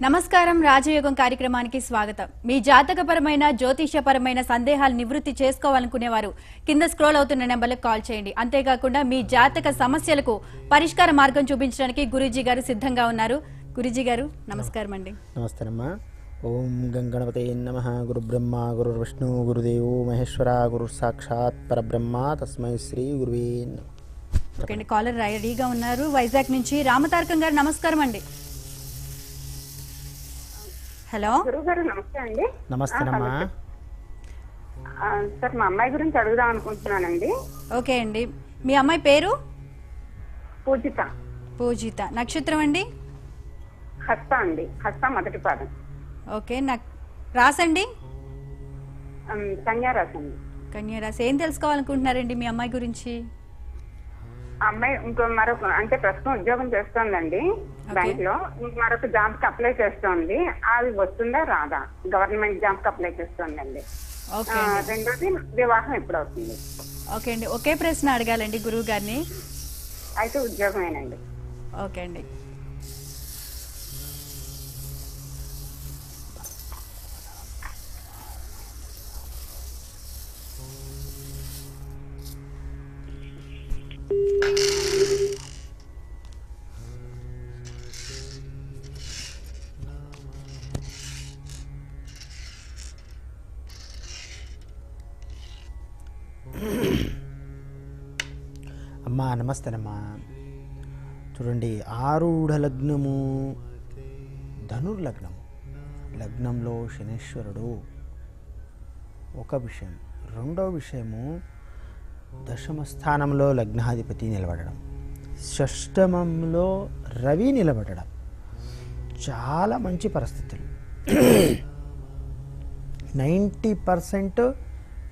నమస్కారం రాజయోగం కార్యక్రమానికి స్వాగతం. మీ జాతకపరమైన జ్యోతిష్యపరమైన సందేహాలు నివృత్తి చేసుకోవాలనుకునేవారు కింద స్క్రోల్ అవుతున్న నెంబర్లకు కాల్ చేయండి. అంతేకాకుండా మీ జాతక సమస్యలకు పరిష్కార మార్గం చూపించడానికి గురూజీ గారు సిద్ధంగా ఉన్నారు. గురూజీ గారు నమస్కారం అండి. నమస్తే అమ్మా. ఓం గంగణపతే నమః. గురు బ్రహ్మ గురు విష్ణు గురుదేవో మహేశ్వర గురు సాక్షాత్ పరబ్రహ్మ తస్మై శ్రీ గురువే నమః. ఓకే అండి, కాలర్ రెడీగా ఉన్నారు. వైజాగ్ నుంచి రామతారకం గారు నమస్కారం అండి. హలో గురుగారు నమస్తే అండి. నమస్తేనమ్మా. సార్ మా అమ్మాయి గురించి అడుగుదాం అనుకుంటున్నానండి. ఓకే అండి, మీ అమ్మాయి పేరు? పూజిత. పూజిత. నక్షత్రం అండి? హస్త అండి. హస్త మొదటి పాదం. ఓకే, నాకు రాసండి. కన్యారాశి అండి. కన్యారాశి. ఏం తెలుసుకోవాలనుకుంటున్నారండి మీ అమ్మాయి గురించి? అమ్మాయి ఇంకో మరొక అంటే ప్రస్తుతం ఉద్యోగం చేస్తోందండి బ్యాంక్ లో. మరొక జాబ్ కి అప్లై చేస్తోంది. అది వస్తుందా రాదా? గవర్నమెంట్ జాబ్ కి అప్లై చేస్తోందండి. రెండోది వివాహం ఎప్పుడు అవుతుంది? ఓకే అండి, ఒకే ప్రశ్న అడగాలండి గురువు గారిని. అయితే ఉద్యోగమేనండి. ఓకే అండి. అమ్మా నమస్తేనమ్మా. చూడండి, ఆరూఢ లగ్నము ధనుర్లగ్నము. లగ్నంలో శనీశ్వరుడు ఒక విషయం. రెండో విషయము దశమ స్థానంలో లగ్నాధిపతి నిలబడడం, షష్టమంలో రవి నిలబడడం. చాలా మంచి పరిస్థితులు. 90%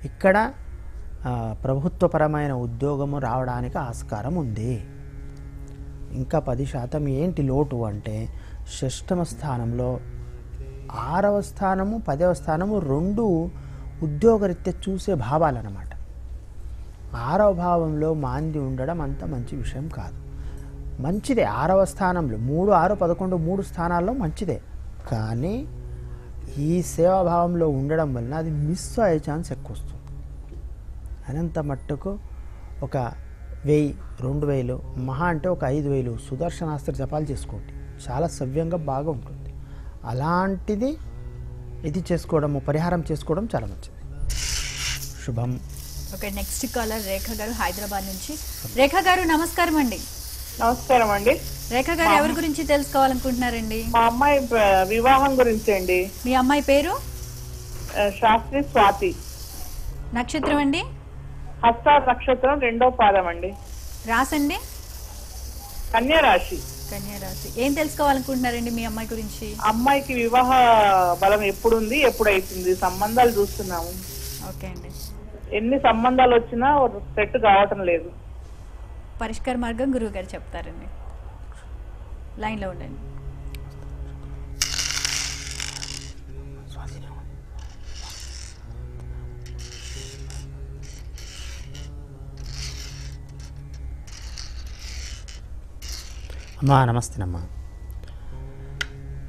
ఇక్కడ ప్రభుత్వపరమైన ఉద్యోగము రావడానికి ఆస్కారం ఉంది. ఇంకా 10% ఏంటి లోటు అంటే షష్టమ స్థానంలో 6వ స్థానము 10వ స్థానము రెండు ఉద్యోగరీత్యా చూసే భావాలన్నమాట. 6వ భావంలో మాంది ఉండడం అంత మంచి విషయం కాదు. మంచిదే 6వ స్థానంలో 3, 6, 11 3 స్థానాల్లో మంచిదే. కానీ ఈ సేవాభావంలో ఉండడం వలన అది మిస్ అయ్యే ఛాన్స్ ఎక్కువ వస్తుంది. అనంత మట్టుకు ఒక 1000, 2000 మహా అంటే ఒక 5000 సుదర్శనాస్త్ర జపాలు చేసుకోండి. చాలా సవ్యంగా బాగా ఉంటుంది. అలాంటిది ఇది చేసుకోవడము, పరిహారం చేసుకోవడం చాలా మంచిది. శుభం. ఓకే, నెక్స్ట్ కాలర్ రేఖ గారు హైదరాబాద్ నుంచి. రేఖ గారు నమస్కారం అండి. నమస్కారం అండి. రేఖ గారు ఎవరి గురించి తెలుసుకోవాలనుకుంటున్నారండి? మా అమ్మాయి వివాహం గురించి అండి. మీ అమ్మాయి పేరు? శాస్త్రి స్వాతి. నక్షత్రం అండి? హస్త నక్షత్రం రెండో పాదం అండి. రాసండి. కన్యారాశి. కన్యారాశి. ఏం తెలుసుకోవాలనుకుంటున్నారండి మీ అమ్మాయి గురించి? అమ్మాయికి వివాహ బలం ఎప్పుడుంది, ఎప్పుడు అవుతుంది? సంబంధాలు చూస్తున్నాము. ఓకే అండి. ఎన్ని సంబంధాలు వచ్చినా సెట్ కావటం లేదు. పరిష్కార మార్గం గురువు గారు చెప్తారండి. లైన్లో ఉండండి. అమ్మా నమస్తేనమ్మా.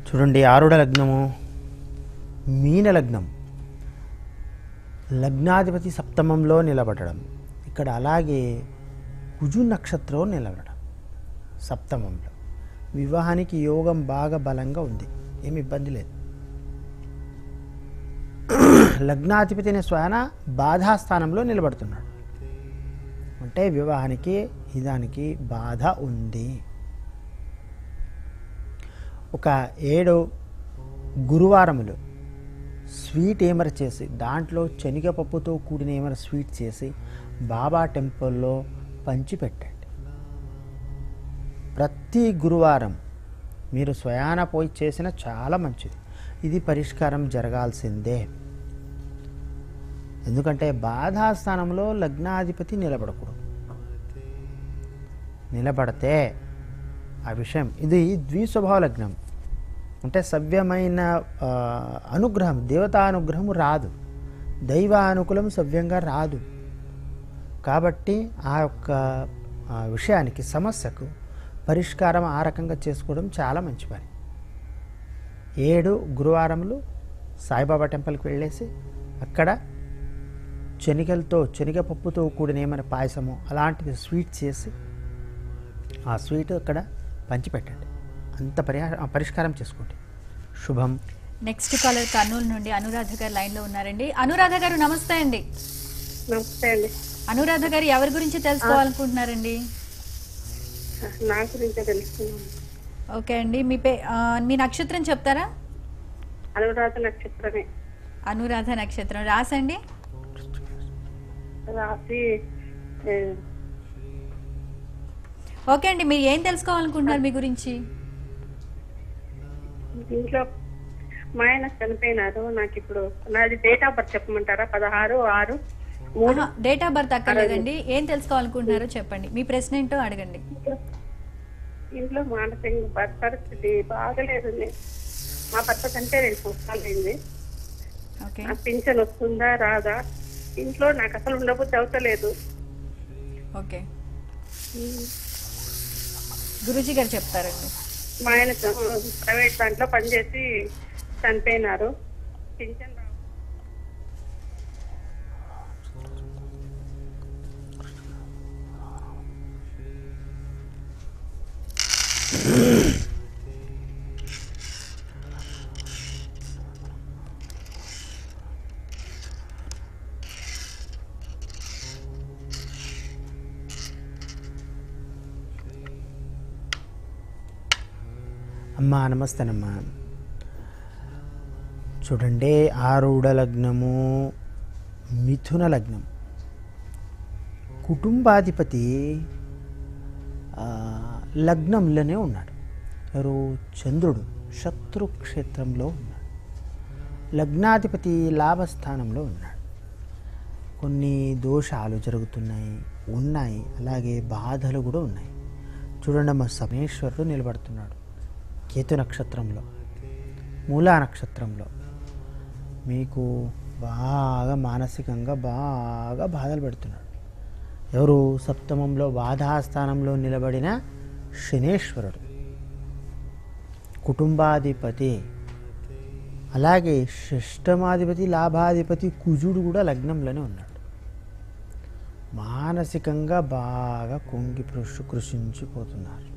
చూడండి, ఆరుడ లగ్నము మీన లగ్నం. లగ్నాధిపతి సప్తమంలో నిలబడడం. ఇక్కడ అలాగే కుజు నక్షత్రం నిలబడడం సప్తమంలో. వివాహానికి యోగం బాగా బలంగా ఉంది, ఏమి ఇబ్బంది లేదు. లగ్నాధిపతిని స్వయన బాధాస్థానంలో నిలబడుతున్నాడు అంటే వివాహానికి ఇదానికి బాధ ఉంది. ఒక 7 గురువారములు స్వీట్ ఏమర చేసి, దాంట్లో శనగపప్పుతో కూడిన ఏమర స్వీట్ చేసి బాబా టెంపుల్లో పంచిపెట్టండి. ప్రతి గురువారం మీరు స్వయాన పోయి చేసిన చాలా మంచిది. ఇది పరిష్కారం జరగాల్సిందే. ఎందుకంటే బాధాస్థానంలో లగ్నాధిపతి నిలబడకూడదు. నిలబడితే ఆ విషయం, ఇది ద్విస్వభావ లగ్నం అంటే సవ్యమైన అనుగ్రహం, దేవతానుగ్రహం రాదు, దైవానుకూలం సవ్యంగా రాదు. కాబట్టి ఆ యొక్క విషయానికి సమస్యకు పరిష్కారం ఆ రకంగా చేసుకోవడం చాలా మంచి పని. 7 గురువారములు సాయిబాబా టెంపుల్కి వెళ్ళేసి అక్కడ శనగపప్పుతో కూడిన ఏమైనా పాయసము అలాంటిది స్వీట్ చేసి ఆ స్వీట్ అక్కడ పంచిపెట్టండి. అంత పరిష్కారం చేసుకోండి. శుభం. నెక్స్ట్ కాలర్ కర్నూలు నుండి అనురాధ గారు లైన్ లో ఉన్నారండి. అనురాధ గారు నమస్తే అండి. నమస్తే అండి. అనురాధ గారు ఎవరి గురించి తెలుసుకోవాలనుకుంటున్నారండి? నా గురించే తెలుసుకున్నాను. ఓకే అండి, మీ నక్షత్రం చెప్తారా? అనురాధ నక్షత్రమే. అనురాధ నక్షత్రం రాసండి. రాసి ఓకే అండి, మీరు ఏం తెలుసుకోవాలనుకుంటున్నారు మీ గురించి? ఇంట్లో మా ఆయన చనిపోయినారు. నాకు ఇప్పుడు నాది డేట్ ఆఫ్ బర్త్ చెప్పమంటారా? 16/6/3. డేట్ ఆఫ్ బర్త్ అక్కర్లేదండి, ఏం తెలుసుకోవాలనుకుంటున్నారో చెప్పండి. మీ ప్రశ్న ఏంటో అడగండి. ఇంట్లో మానసిక పరిస్థితి బాగలేదు. మా భర్త కంటే 2 సంవత్సరాలు అయింది. ఓకే, పింఛన్ వస్తుందా రాదా? ఇంట్లో నాకు అసలు ఉండబుద్ధి అవుతలేదు. ఓకే, గురూజీ గారు చెప్తారండి. మా ఆయన ప్రైవేట్ దాంట్లో పనిచేసి చనిపోయినారు. పింఛన్ అమ్మా నమస్తేనమ్మా. చూడండి, ఆరూఢ లగ్నము, మిథున లగ్నం, కుటుంబాధిపతి లగ్నంలోనే ఉన్నాడు. ఎవరు? చంద్రుడు శత్రుక్షేత్రంలో ఉన్నాడు. లగ్నాధిపతి లాభస్థానంలో ఉన్నాడు. కొన్ని దోషాలు ఉన్నాయి, అలాగే బాధలు కూడా ఉన్నాయి. చూడండి అమ్మ, సమేశ్వరుడు నిలబడుతున్నాడు కేతు నక్షత్రంలో, మూలా నక్షత్రంలో. మీకు బాగా మానసికంగా బాగా బాధలు పెడుతున్నాడు. ఎవరు? సప్తమంలో బాధాస్థానంలో నిలబడిన శనేశ్వరుడు, కుటుంబాధిపతి. అలాగే షష్టమాధిపతి లాభాధిపతి కుజుడు కూడా లగ్నంలోనే ఉన్నాడు. మానసికంగా బాగా కుంగి కృషించిపోతున్నారు.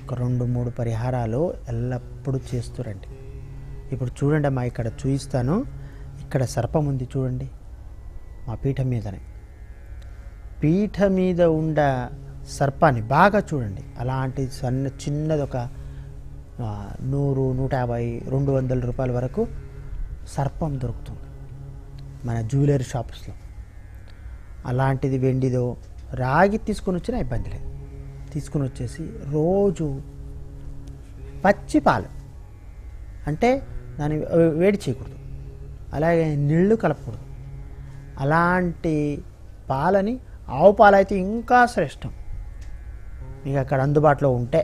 ఒక 2-3 పరిహారాలు ఎల్లప్పుడూ చేస్తురండి. ఇప్పుడు చూడండి అమ్మా, ఇక్కడ చూపిస్తాను. ఇక్కడ సర్పం ఉంది చూడండి, మా పీఠం మీదనే. పీఠ మీద ఉండ సర్పాన్ని బాగా చూడండి. అలాంటి చిన్నది ఒక 100, 150, 200 రూపాయల వరకు సర్పం దొరుకుతుంది మన జ్యువెలరీ షాప్స్లో. అలాంటిది వెండిదో రాగి తీసుకొని వచ్చినా ఇబ్బంది లేదు. తీసుకుని వచ్చేసి రోజు పచ్చి పాలు, అంటే దాన్ని వేడి చేయకూడదు, అలాగే నీళ్లు కలపకూడదు. అలాంటి పాలని, ఆవు పాలు అయితే ఇంకా శ్రేష్టం మీకు అక్కడ అందుబాటులో ఉంటే.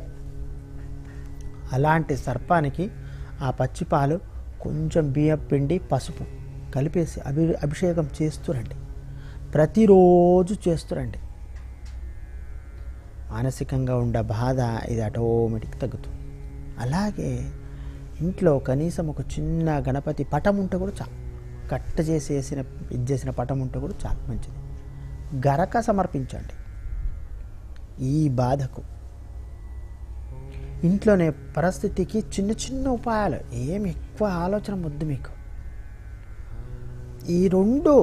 అలాంటి సర్పానికి ఆ పచ్చి పాలు, కొంచెం బియ్యం పిండి, పసుపు కలిపేసి అభిషేకం చేస్తురండి. ప్రతిరోజు చేస్తురండి. మానసికంగా ఉండే బాధ ఇది ఆటోమేటిక్ తగ్గుతుంది. అలాగే ఇంట్లో కనీసం ఒక చిన్న గణపతి పటం ఉంటే కూడా చాలు. కట్ట చేసిన పటం ఉంటే కూడా చాలా మంచిది. గరక సమర్పించండి ఈ బాధకు. ఇంట్లోనే పరిస్థితికి చిన్న ఉపాయాలు, ఏమి ఎక్కువ ఆలోచన వద్దు మీకు. ఈ 2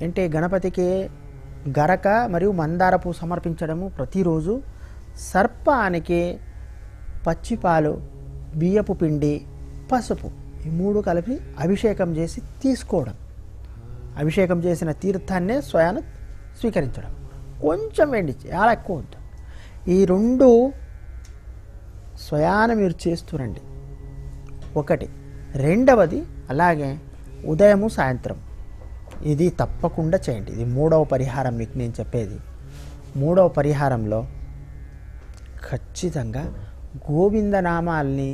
అంటే గణపతికి గరక మరియు మందార పువ్వు సమర్పించడము ప్రతిరోజు, సర్పానికి పచ్చిపాలు, బియ్యపు పిండి, పసుపు, ఈ 3 కలిపి అభిషేకం చేసి తీసుకోవడం. అభిషేకం చేసిన తీర్థాన్నే స్వయాన స్వీకరించడం. కొంచెం వెండి, చాలా ఎక్కువ వద్దు. ఈ 2 స్వయాన మీరు చేస్తురండి. ఒకటి. రెండవది అలాగే ఉదయము సాయంత్రం ఇది తప్పకుండా చేయండి. ఇది 3వ పరిహారం మీకు నేను చెప్పేది. 3వ పరిహారంలో ఖచ్చితంగా గోవిందనామాల్ని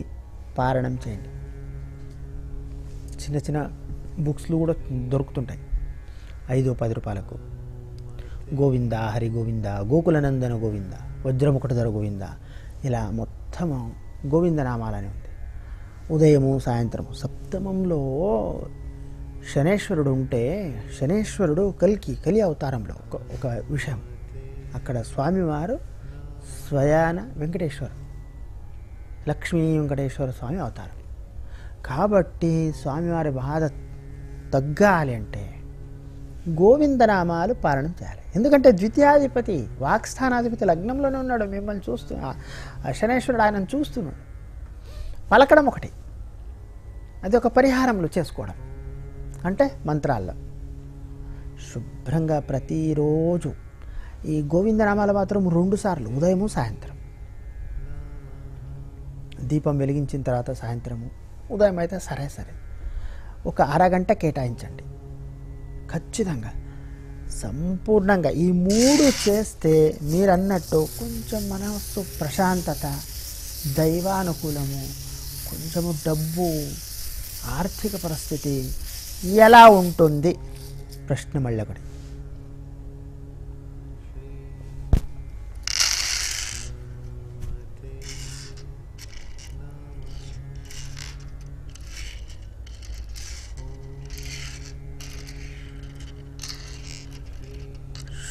పారాయణం చేయండి. చిన్న బుక్స్లు కూడా దొరుకుతుంటాయి 5-10 రూపాయలకు. గోవింద హరి గోవింద, గోకులనందన గోవింద, వజ్రముకుటధర గోవింద, ఇలా మొత్తం గోవిందనామాలని ఉంది. ఉదయము సాయంత్రము. సప్తమంలో శనేశ్వరుడు ఉంటే శనేశ్వరుడు కలి అవతారంలో ఒక విషయం. అక్కడ స్వామివారు స్వయాన వెంకటేశ్వర లక్ష్మీ వెంకటేశ్వర స్వామి అవతారం. కాబట్టి స్వామివారి బాధ తగ్గాలి అంటే గోవిందనామాలు పాలన చేయాలి. ఎందుకంటే ద్వితీయాధిపతి వాక్స్థానాధిపతి లగ్నంలోనే ఉన్నాడు. మిమ్మల్ని శనేశ్వరుడు ఆయనను చూస్తున్నాడు. పలకడం ఒకటి, అది ఒక పరిహారంలో చేసుకోవడం అంటే మంత్రాల్లో. శుభ్రంగా ప్రతిరోజు ఈ గోవిందనామాలు మాత్రం 2 సార్లు, ఉదయము సాయంత్రం. దీపం వెలిగించిన తర్వాత సాయంత్రము, ఉదయం అయితే సరే ఒక అరగంట కేటాయించండి ఖచ్చితంగా. సంపూర్ణంగా ఈ 3 చేస్తే మీరన్నట్టు కొంచెం మనస్సు ప్రశాంతత, దైవానుకూలము, కొంచెము డబ్బు, ఆర్థిక పరిస్థితి ఎలా ఉంటుంది ప్రశ్న మళ్ళీ ఒకటి.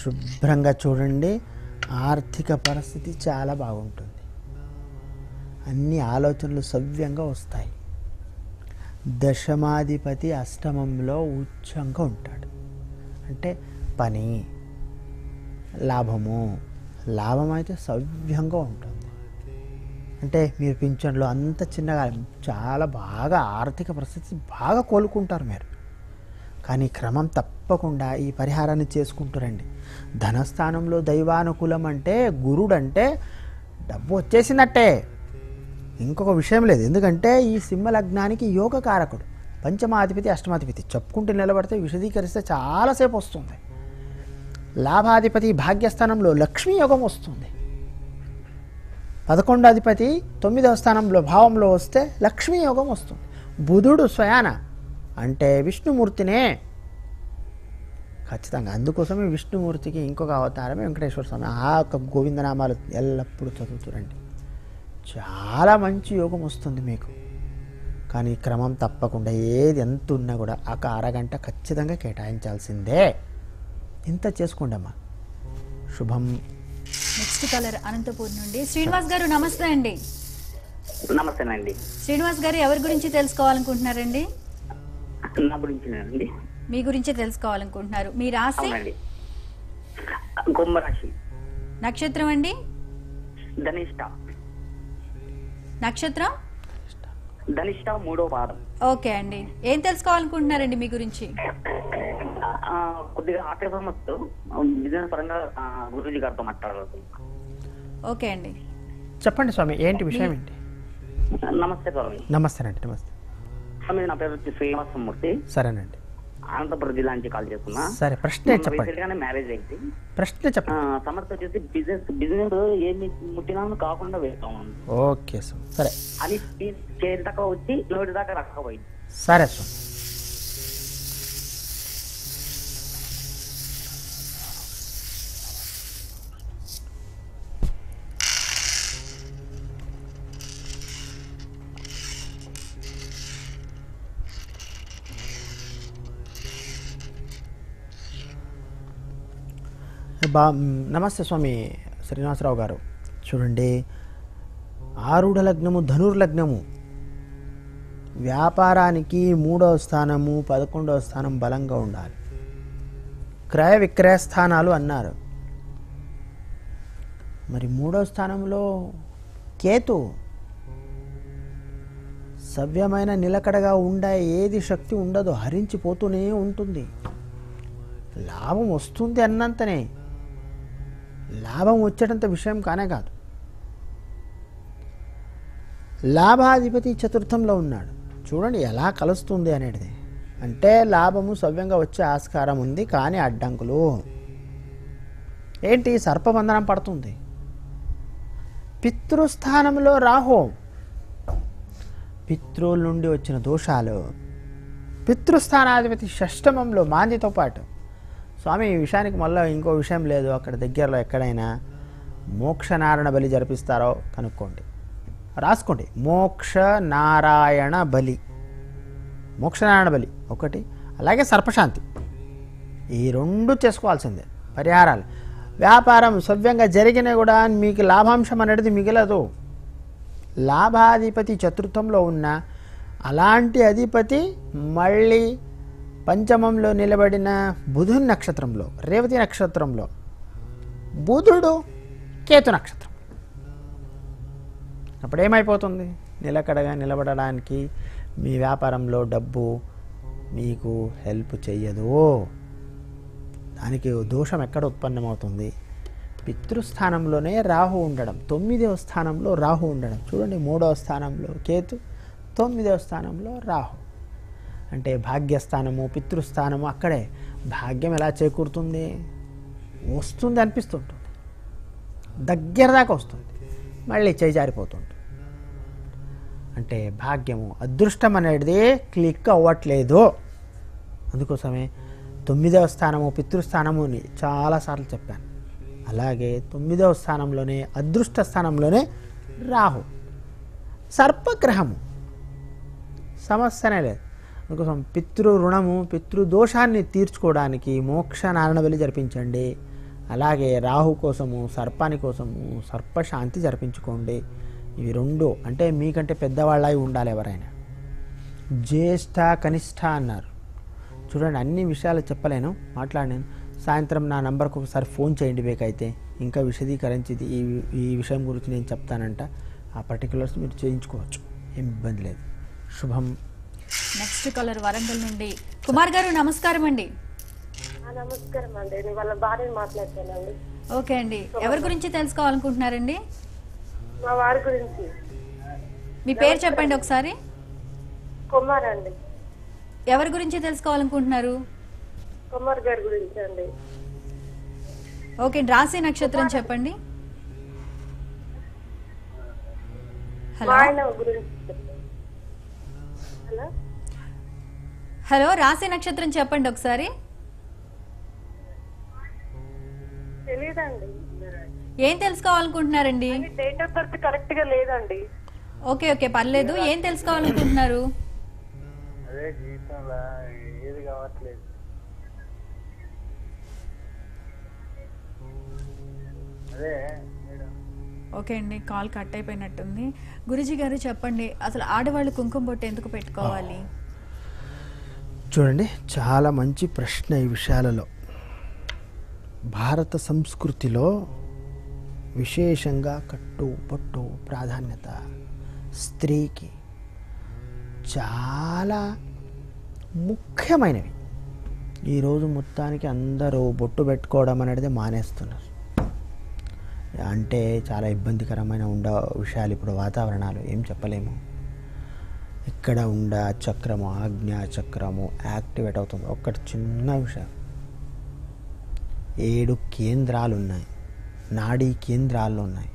శుభ్రంగా చూడండి, ఆర్థిక పరిస్థితి చాలా బాగుంటుంది. అన్ని ఆలోచనలు సవ్యంగా వస్తాయి. దశమాధిపతి అష్టమంలో ఉచ్చంగా ఉంటాడు అంటే పని, లాభం అయితే సవ్యంగా ఉంటుంది. అంటే మీరు పింఛన్లో అంత చిన్నగా చాలా బాగా ఆర్థిక పరిస్థితి బాగా కోలుకుంటారు మీరు. కానీ క్రమం తప్పకుండా ఈ పరిహారాన్ని చేసుకుంటారండి. ధనస్థానంలో దైవానుకూలం అంటే గురుడు అంటే డబ్బు వచ్చేసినట్టే, ఇంకొక విషయం లేదు. ఎందుకంటే ఈ సింహలగ్నానికి యోగకారకుడు, పంచమాధిపతి అష్టమాధిపతి చెప్పుకుంటూ నిలబడితే విశదీకరిస్తే చాలాసేపు వస్తుంది. లాభాధిపతి భాగ్యస్థానంలో లక్ష్మీ యోగం వస్తుంది. 11వ అధిపతి 9వ స్థానంలో భావంలో వస్తే లక్ష్మీ యోగం వస్తుంది. బుధుడు స్వయాన అంటే విష్ణుమూర్తినే ఖచ్చితంగా. అందుకోసమే విష్ణుమూర్తికి ఇంకొక అవతారమే వెంకటేశ్వర స్వామి. ఆ యొక్క గోవిందనామాలు ఎల్లప్పుడూ చదువుతురండి. చాలా మంచి యోగం వస్తుంది మీకు. కానీ క్రమం తప్పకుండా ఏది ఎంత ఉన్నా కూడా ఒక అరగంట ఖచ్చితంగా కేటాయించాల్సిందే. ఇంత చేసుకోండి అమ్మా. శుభం. నెక్స్ట్ కలర్ అనంతపూర్ నుండి శ్రీనివాస్ గారు. నమస్తే అండి. నమస్తేనండి. శ్రీనివాస్ గారు ఎవరి గురించి తెలుసుకోవాలనుకుంటున్నారండి? నా గురించి. మీ గురించి తెలుసుకోవాలనుకుంటున్నారు. మీ రాశి? కుంభరాశి. నక్షత్రం అండి? ధనిష్ట. నక్షత్రం? ధనిష్ట 3వ పాదం. ఓకే అండి. ఏం తెలుసుకోవాలనుకుంటున్నారండి మీ గురించి? కొద్దిగా ఆర్థిక సమస్యలు, బిజినెస్ పరంగా గురూజీ గారితో మాట్లాడాలనుకుంటున్నాను. ఓకే అండి, చెప్పండి స్వామి, ఏంటి విషయం ఏంటి? నమస్తే స్వామి. నమస్తేనండి. నమస్తే స్వామి, నా పేరు వచ్చి శ్రీనివాసమూర్తి. సరేనండి. అనంతపురం జిల్లా నుంచి కాల్ చేస్తున్నా. సరే, ప్రశ్న చెప్పండి. మ్యారేజ్ అయింది. ప్రశ్న చెప్పండి. సమస్య వచ్చేసి బిజినెస్ ఏమి ముట్టినా కాకుండా వెళ్తాం. ఓకే స్వామి. సరే, అది చేతి దాకా వచ్చి లోటు దాకా రాకపోయింది. సరే స్వామి. నమస్తే స్వామి శ్రీనివాసరావు గారు. చూడండి, ఆరుఢ లగ్నము ధనుర్లగ్నము, వ్యాపారానికి 3వ స్థానము 11వ స్థానం బలంగా ఉండాలి. క్రయ విక్రయ స్థానాలు అన్నారు. మరి 3వ స్థానంలో కేతు సవ్యమైన నిలకడగా ఉండే ఏది శక్తి ఉండదు, హరించిపోతూనే ఉంటుంది. లాభం వస్తుంది అన్నంతనే, లాభం వచ్చేటంత విషయం కానే కాదు. లాభాధిపతి 4థంలో ఉన్నాడు. చూడండి ఎలా కలుస్తుంది అనేది. అంటే లాభము సవ్యంగా వచ్చే ఆస్కారం ఉంది, కానీ అడ్డంకులు ఏంటి? సర్పబంధనం పడుతుంది. పితృస్థానంలో రాహు, పితృల నుండి వచ్చిన దోషాలు. పితృస్థానాధిపతి షష్టమంలో మాందితో పాటు. స్వామి, ఈ విషయానికి మళ్ళీ ఇంకో విషయం లేదు. అక్కడ దగ్గరలో ఎక్కడైనా మోక్షనారాయణ బలి జరిపిస్తారో కనుక్కోండి. రాసుకోండి. మోక్ష నారాయణ బలి, మోక్షనారాయణ బలి ఒకటి, అలాగే సర్పశాంతి. ఈ 2 చేసుకోవాల్సిందే పరిహారాలు. వ్యాపారం సవ్యంగా జరిగినా కూడా మీకు లాభాంశం అనేది మిగలదు. లాభాధిపతి చతుర్థంలో ఉన్న అలాంటి అధిపతి మళ్ళీ పంచమంలో నిలబడిన బుధుని నక్షత్రంలో, రేవతి నక్షత్రంలో, బుధుడు కేతు నక్షత్రం. అప్పుడు ఏమైపోతుంది? నిలకడగా నిలబడడానికి మీ వ్యాపారంలో డబ్బు మీకు హెల్ప్ చెయ్యదు. దానికి దోషం ఎక్కడ ఉత్పన్నమవుతుంది? పితృస్థానంలోనే రాహు ఉండడం, 9వ స్థానంలో రాహు ఉండడం. చూడండి, 3వ స్థానంలో కేతు, 9వ స్థానంలో రాహు. అంటే భాగ్యస్థానము, పితృస్థానము అక్కడే. భాగ్యం ఎలా చేకూరుతుంది? వస్తుంది అనిపిస్తుంటుంది, దగ్గర దాకా వస్తుంది, మళ్ళీ చేజారిపోతుంది. అంటే భాగ్యము, అదృష్టం అనేది క్లిక్ అవ్వట్లేదు. అందుకోసమే 9వ స్థానము పితృస్థానము అని చాలాసార్లు చెప్పాను. అలాగే 9వ స్థానంలోనే, అదృష్ట స్థానంలోనే రాహు, సర్పగ్రహము, సమస్యనే లేదు. అందుకోసం పితృ రుణము, పితృదోషాన్ని తీర్చుకోవడానికి మోక్ష నారాయణ బలి జరిపించండి. అలాగే రాహు కోసము, సర్పాని కోసము సర్పశాంతి జరిపించుకోండి. ఇవి 2 అంటే మీకంటే పెద్దవాళ్ళై ఉండాలి ఎవరైనా. జ్యేష్ఠ కనిష్ఠ అన్నారు. చూడండి, అన్ని విషయాలు చెప్పలేను, మాట్లాడినాను. సాయంత్రం నా నంబర్కు ఒకసారి ఫోన్ చేయండి బేకైతే, ఇంకా విశదీకరించింది ఈ విషయం గురించి నేను చెప్తానంట. ఆ పర్టికులర్స్ మీరు చేయించుకోవచ్చు, ఏం ఇబ్బంది లేదు. శుభం. నెక్స్ట్ కాలర్ వరంగల్ నుండి కుమార్ గారు, నమస్కారం అండి. నమస్కారం అండి, నేను వాళ్ళ భార్యని మాట్లాడతానండి. ఓకే అండి, ఎవరి గురించి తెలుసుకోవాలనుకుంటున్నారండి? మా వారి గురించి. మీ పేరు చెప్పండి ఒకసారి. కుమార్ అండి. ఎవరి గురించి తెలుసుకోవాలనుకుంటున్నారు? కుమార్ గారి గురించి అండి. ఓకే, రాశి నక్షత్రం చెప్పండి. హలో ఆయన గురించి చెప్పండి. హలో హలో, రాశి నక్షత్రం చెప్పండి ఒకసారి. తెలీదండి. ఏం తెలుసుకోవాలనుకుంటున్నారండి? డేట్ ఆఫ్ బర్త్ కరెక్ట్ గా లేదండి. ఓకే ఓకే, పర్లేదు. ఏం తెలుసుకోవాలనుకుంటున్నారు? అదే జీవితంలో ఏది కావట్లేదు. అదే మేడం. ఓకే అండి, కాల్ కట్ అయిపోయినట్టుంది. గురుజీ గారు చెప్పండి, అసలు ఆడవాళ్ళు కుంకుమ బొట్టు ఎందుకు పెట్టుకోవాలి? చూడండి, చాలా మంచి ప్రశ్న. ఈ విషయాలలో భారత సంస్కృతిలో విశేషంగా కట్టు బొట్టు ప్రాధాన్యత స్త్రీకి చాలా ముఖ్యమైనవి. ఈరోజు మొత్తానికి అందరూ బొట్టు పెట్టుకోవడం అనేది మానేస్తున్నారు. అంటే చాలా ఇబ్బందికరమైన విషయాలు ఇప్పుడు వాతావరణాలు ఏం చెప్పలేము. ఇక్కడ చక్రము, ఆజ్ఞా చక్రము యాక్టివేట్ అవుతుంది. ఒక్కటి చిన్న విషయం, 7 కేంద్రాలు ఉన్నాయి, నాడీ కేంద్రాలు ఉన్నాయి.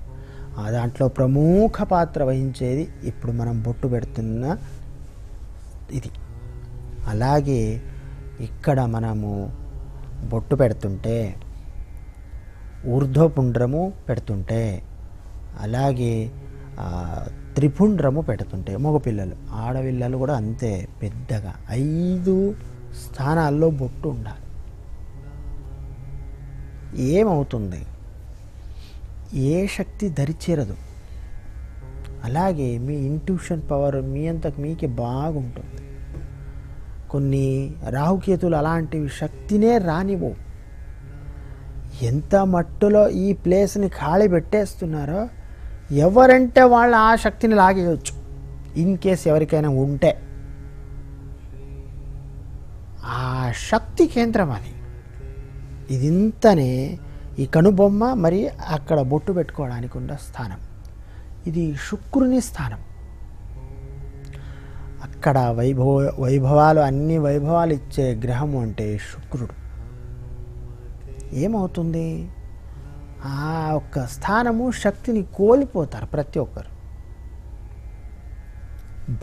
దాంట్లో ప్రముఖ పాత్ర వహించేది ఇప్పుడు మనం బొట్టు పెడుతున్న ఇది. అలాగే ఇక్కడ మనము బొట్టు పెడుతుంటే, ఊర్ధ్వపుండ్రము పెడుతుంటే, అలాగే త్రిపుండ్రము పెడుతుంటే మగపిల్లలు, ఆడపిల్లలు కూడా అంతే పెద్దగా 5 స్థానాల్లో బొట్టు ఉండాలి. ఏమవుతుంది? ఏ శక్తి దరిచేరదు. అలాగే మీ ఇంట్యూషన్ పవర్ మీ అంతకు మీకే బాగుంటుంది. కొన్ని రాహుకేతులు అలాంటివి శక్తినే రానివ్వు. ఎంత మట్టులో ఈ ప్లేస్ని ఖాళీ పెట్టేస్తున్నారో ఎవరంటే వాళ్ళు ఆ శక్తిని లాగేయచ్చు. ఇన్ కేస్ ఎవరికైనా ఉంటే ఆ శక్తి కేంద్రం అది. ఇదింతనే ఈ కనుబొమ్మ, మరి అక్కడ బొట్టు పెట్టుకోవడానికి ఉన్న స్థానం. ఇది శుక్రుని స్థానం. అక్కడ వైభవాలు, అన్ని వైభవాలు ఇచ్చే గ్రహము అంటే శుక్రుడు. ఏమవుతుంది? ఆ ఒక్క స్థానము శక్తిని కోల్పోతారు ప్రతి ఒక్కరు.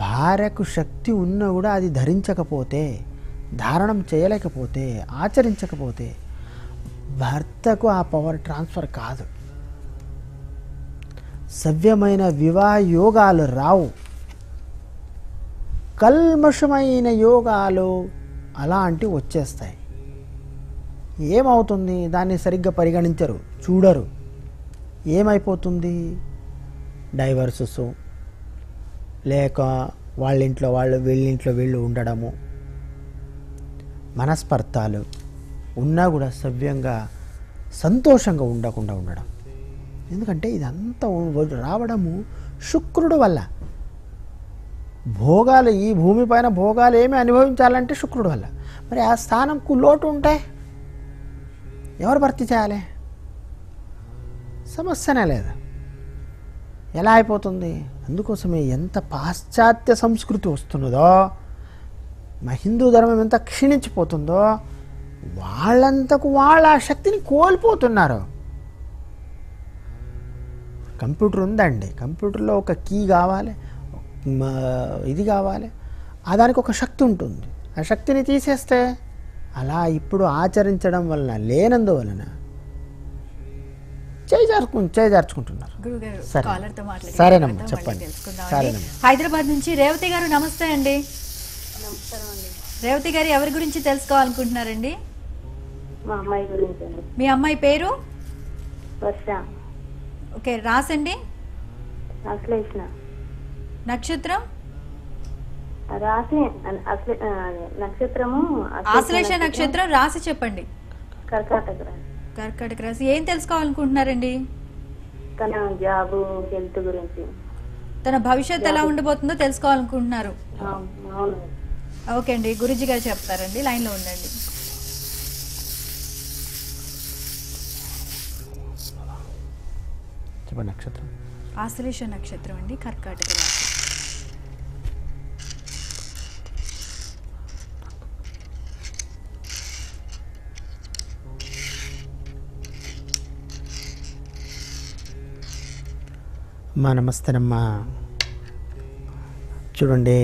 భార్యకు శక్తి ఉన్నా కూడా అది ధరించకపోతే, ధారణం చేయలేకపోతే, ఆచరించకపోతే భర్తకు ఆ పవర్ ట్రాన్స్ఫర్ కాదు. సవ్యమైన వివాహ యోగాలు రావు. కల్మషమైన యోగాలు అలాంటివి వచ్చేస్తాయి. ఏమవుతుంది? దాన్ని సరిగ్గా పరిగణించరు, చూడరు. ఏమైపోతుంది? డైవర్సెస్, లేక వాళ్ళ ఇంట్లో వాళ్ళు వీళ్ళింట్లో వీళ్ళు ఉండడము, మనస్పర్ధాలు ఉన్నా కూడా సవ్యంగా సంతోషంగా ఉండకుండా ఉండడం. ఎందుకంటే ఇదంతా రావడము శుక్రుడు వల్ల. భోగాలు, ఈ భూమిపైన భోగాలు ఏమి అనుభవించాలంటే శుక్రుడు వల్ల. మరి ఆ స్థానంకు లోటు ఉంటే ఎవరు భర్తీ చేయాలి? సమస్యనే లేదు. ఎలా అయిపోతుంది? అందుకోసమే ఎంత పాశ్చాత్య సంస్కృతి వస్తున్నదో, మా హిందూ ధర్మం ఎంత క్షీణించిపోతుందో, వాళ్ళంతకు వాళ్ళ ఆ శక్తిని కోల్పోతున్నారు. కంప్యూటర్ ఉందండి, కంప్యూటర్లో ఒక కీ కావాలి, ఇది కావాలి, దానికి ఒక శక్తి ఉంటుంది. ఆ శక్తిని తీసేస్తే అలా ఇప్పుడు ఆచరించడం వలన, లేనందువలన చేజార్చుకుంటున్నారు. గురుగారు, సరే. కాలర్తో మాట్లాడి సరేనమ్మా, మళ్ళీ చెప్పండి. తెలుసుకుందామండి. సరేనమ్మా. హైదరాబాద్ నుంచి రేవతి గారు, నమస్తే అండి. నమస్కారం అండి. రేవతి గారు ఎవరి గురించి తెలుసుకోవాలనుకుంటున్నారండి? మా అమ్మాయి గురించి అండి. మీ అమ్మాయి పేరు? వర్ష. ఓకే, రాసండి. అశ్లేషణ. నక్షత్రం? రాశి నక్షత్రము ఆశ్లేష నక్షత్రం, రాసి చెప్పండి. కర్కాటక రాశి. కర్కాటక రాశి. ఏం తెలుసుకోవాలనుకుంటున్నారండి? తన జాబు, హెల్త్ గురించి. తన భవిష్యత్తు ఎలా ఉండబోతుందో తెలుసుకోవాలనుకుంటున్నారు. అవును. ఓకే అండి, గురుజీ గారు చెప్తారండి, లైన్లో ఉండండి. చెప్పండి. నక్షత్రం ఆశ్లేష నక్షత్రం అండి, కర్కాటక రాశి. అమ్మా నమస్తేనమ్మా. చూడండి,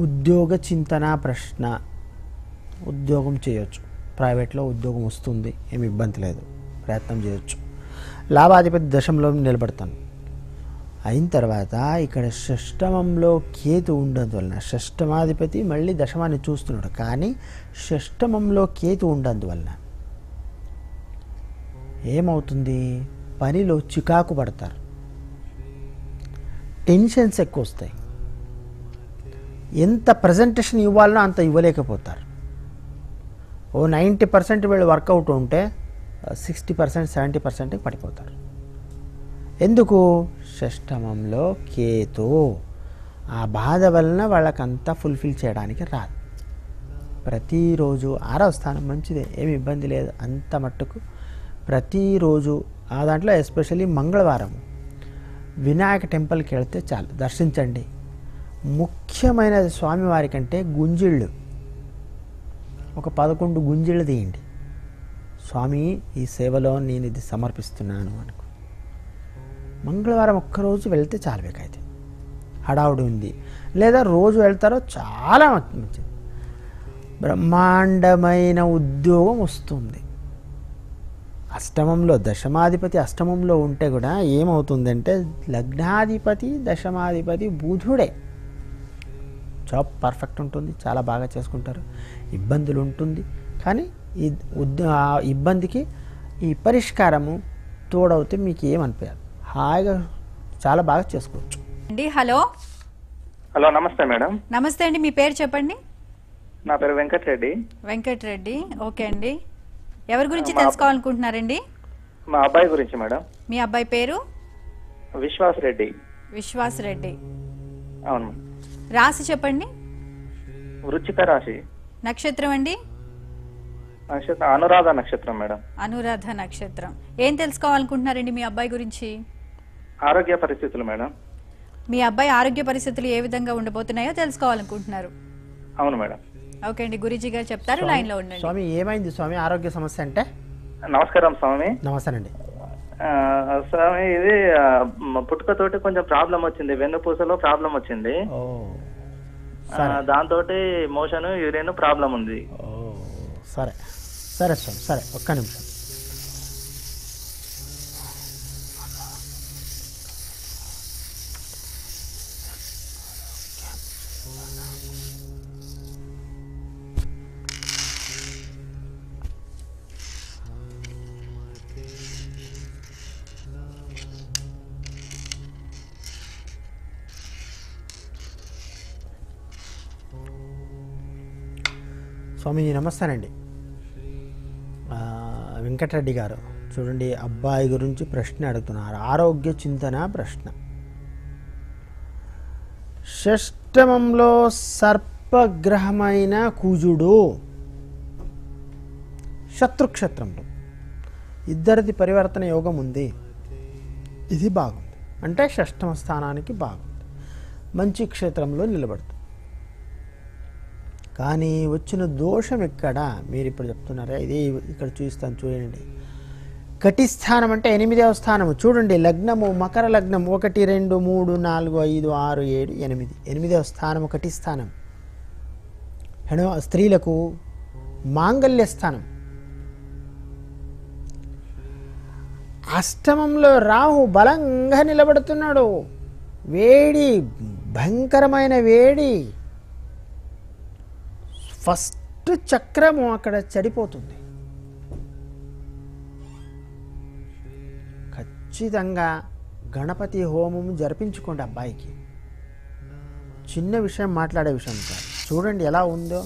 ఉద్యోగ చింతన ప్రశ్న. ఉద్యోగం చేయొచ్చు, ప్రైవేట్లో ఉద్యోగం వస్తుంది, ఏమి ఇబ్బంది లేదు, ప్రయత్నం చేయొచ్చు. లాభాధిపతి దశంలో నిలబడతాను. అయిన తర్వాత ఇక్కడ షష్టమంలో కేతు ఉండడం వలన, షష్టమాధిపతి మళ్ళీ దశమాన్ని చూస్తున్నాడు, కానీ షష్టమంలో కేతు ఉండడం ఏమవుతుంది? పనిలో చికాకు పడతారు, టెన్షన్స్ ఎక్కువ వస్తాయి, ఎంత ప్రజెంటేషన్ ఇవ్వాలనో అంత ఇవ్వలేకపోతారు. ఓ 90% వీళ్ళు వర్కౌట్ ఉంటే 60%, 70% పడిపోతారు. ఎందుకు? షష్టమంలో కేతు. ఆ బాధ వలన వాళ్ళకంతా ఫుల్ఫిల్ చేయడానికి రాదు. ప్రతిరోజు 6వ స్థానం మంచిదే, ఏమి ఇబ్బంది లేదు. అంత మట్టుకు ప్రతిరోజు ఆ దాంట్లో ఎస్పెషల్లీ మంగళవారం వినాయక టెంపుల్కి వెళ్తే చాలు, దర్శించండి. ముఖ్యమైనది స్వామివారి కంటే గుంజిళ్ళు, ఒక 11 గుంజిళ్ళు తీయండి. స్వామి, ఈ సేవలో నేను ఇది సమర్పిస్తున్నాను అనుకో. మంగళవారం ఒక్కరోజు వెళ్తే చాలు. మీకైతే హడావుడి ఉంది, లేదా రోజు వెళ్తారో చాలా మంచిది. బ్రహ్మాండమైన ఉద్యోగం వస్తుంది. అష్టమంలో దశమాధిపతి అష్టమంలో ఉంటే కూడా ఏమవుతుందంటే, లగ్నాధిపతి దశమాధిపతి బుధుడే. జాబ్ పర్ఫెక్ట్ ఉంటుంది, చాలా బాగా చేసుకుంటారు. ఇబ్బందులు ఉంటుంది, కానీ ఈ ఇబ్బందికి ఈ పరిష్కారము తోడవుతే మీకు ఏమనిపించదు, హాయిగా చాలా బాగా చేసుకోవచ్చు అండి. హలో. హలో, నమస్తే మేడం. నమస్తే అండి, మీ పేరు చెప్పండి. నా పేరు వెంకటరెడ్డి. వెంకటరెడ్డి. ఓకే అండి, ఎవరి గురించి తెలుసుకోవాలనుకుంటున్నారండి? మా అబ్బాయి గురించి మేడం. మీ అబ్బాయి పేరు? విశ్వాస్ రెడ్డి. విశ్వాస్ రెడ్డి. అవును. రాశి చెప్పండి. వృశ్చిక రాశి. నక్షత్రం అండి? నక్షత్రం అనురాధ నక్షత్రం మేడం. అనురాధ నక్షత్రం. ఏం తెలుసుకోవాలనుకుంటున్నారండి మీ అబ్బాయి గురించి? ఆరోగ్య పరిస్థితులు మేడం. మీ అబ్బాయి ఆరోగ్య పరిస్థితులు ఏ విధంగా ఉండబోతున్నాయో తెలుసుకోవాలనుకుంటున్నారు. అవును మేడం. ఓకే అండి, గురుజీ గారు చెప్తారు, లైన్ లో ఉండండి. స్వామి, ఏమైంది స్వామి ఆరోగ్య సమస్య అంటే? నమస్కారం స్వామి. నమస్తేనండి. స్వామి, ఇది పుట్టుకతోటి కొంచెం ప్రాబ్లం వచ్చింది, వెన్నుపూసలో ప్రాబ్లం వచ్చింది. దాంతో మోషన్ యూరిన్ ప్రాబ్లం ఉంది. సరే సరే స్వామి, సరే ఒక్క నిమిషం. స్వామీజీ నమస్తేనండి. వెంకటరెడ్డి గారు చూడండి, అబ్బాయి గురించి ప్రశ్న అడుగుతున్నారు. ఆరోగ్య చింతన ప్రశ్న. షష్టమంలో సర్పగ్రహమైన కుజుడు శత్రుక్షేత్రంలో, ఇద్దరిది పరివర్తన యోగం ఉంది. ఇది బాగుంది అంటే షష్టమ స్థానానికి బాగుంది, మంచి క్షేత్రంలో నిలబడుతుంది. కానీ వచ్చిన దోషం ఎక్కడ మీరు ఇప్పుడు చెప్తున్నారా? ఇది ఇక్కడ చూస్తాను చూడండి. కటిస్థానం అంటే 8వ స్థానము చూడండి. లగ్నము మకర లగ్నం 1 2 3 4 5 6 7 8. 8వ స్థానము కటిస్థానం. స్త్రీలకు మాంగళ్య స్థానం. అష్టమంలో రాహు బలంగా నిలబడుతున్నాడు. వేడి, భయంకరమైన వేడి. ఫస్ట్ చక్రము అక్కడ చెడిపోతుంది. ఖచ్చితంగా గణపతి హోమం జరిపించుకోండి అబ్బాయికి. చిన్న విషయం, మాట్లాడే విషయం కాదు. చూడండి ఎలా ఉందో.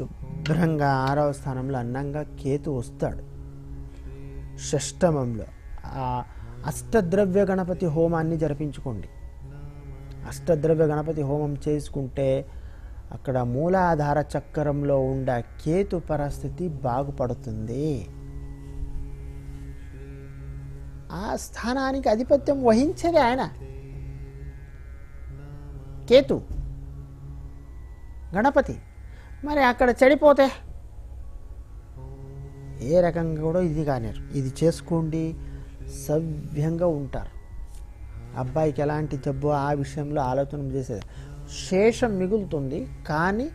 శుభ్రంగా 6వ స్థానంలో అందంగా కేతు వస్తాడు. షష్టమంలో అష్టద్రవ్య గణపతి హోమాన్ని జరిపించుకోండి. అష్టద్రవ్య గణపతి హోమం చేసుకుంటే అక్కడ మూలాధార చక్రంలో ఉండే కేతు పరిస్థితి బాగుపడుతుంది. ఆ స్థానానికి ఆధిపత్యం వహించేది ఆయన, కేతు గణపతి. మరి అక్కడ చెడిపోతే ఏ రకంగా కూడా ఇది కానిరు. ఇది చేసుకోండి, సవ్యంగా ఉంటారు. అబ్బాయికి ఎలాంటి జబ్బు ఆ విషయంలో ఆలోచన చేసేది. శేషం మిగులుతుంది, కానీ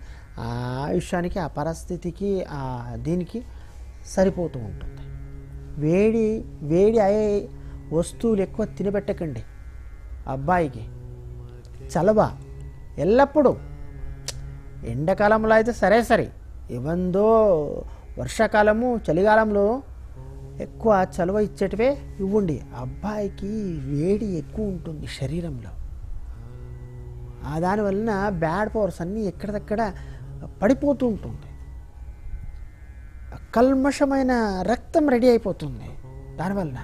ఆ విషయానికి, ఆ పరిస్థితికి, ఆ దీనికి సరిపోతూ ఉంటుంది. వేడి వేడి అయ్యే వస్తువులు ఎక్కువ తినబెట్టకండి అబ్బాయికి. చలవ ఎల్లప్పుడూ, ఎండాకాలంలో అయితే సరే, ఇవందో వర్షాకాలము చలికాలంలో ఎక్కువ చలువ ఇచ్చేటివే ఇవ్వండి. అబ్బాయికి వేడి ఎక్కువ ఉంటుంది శరీరంలో. దానివలన బ్యాడ్ పవర్స్ అన్నీ ఎక్కడిదక్కడ పడిపోతూ ఉంటుంది. కల్మషమైన రక్తం రెడీ అయిపోతుంది. దానివలన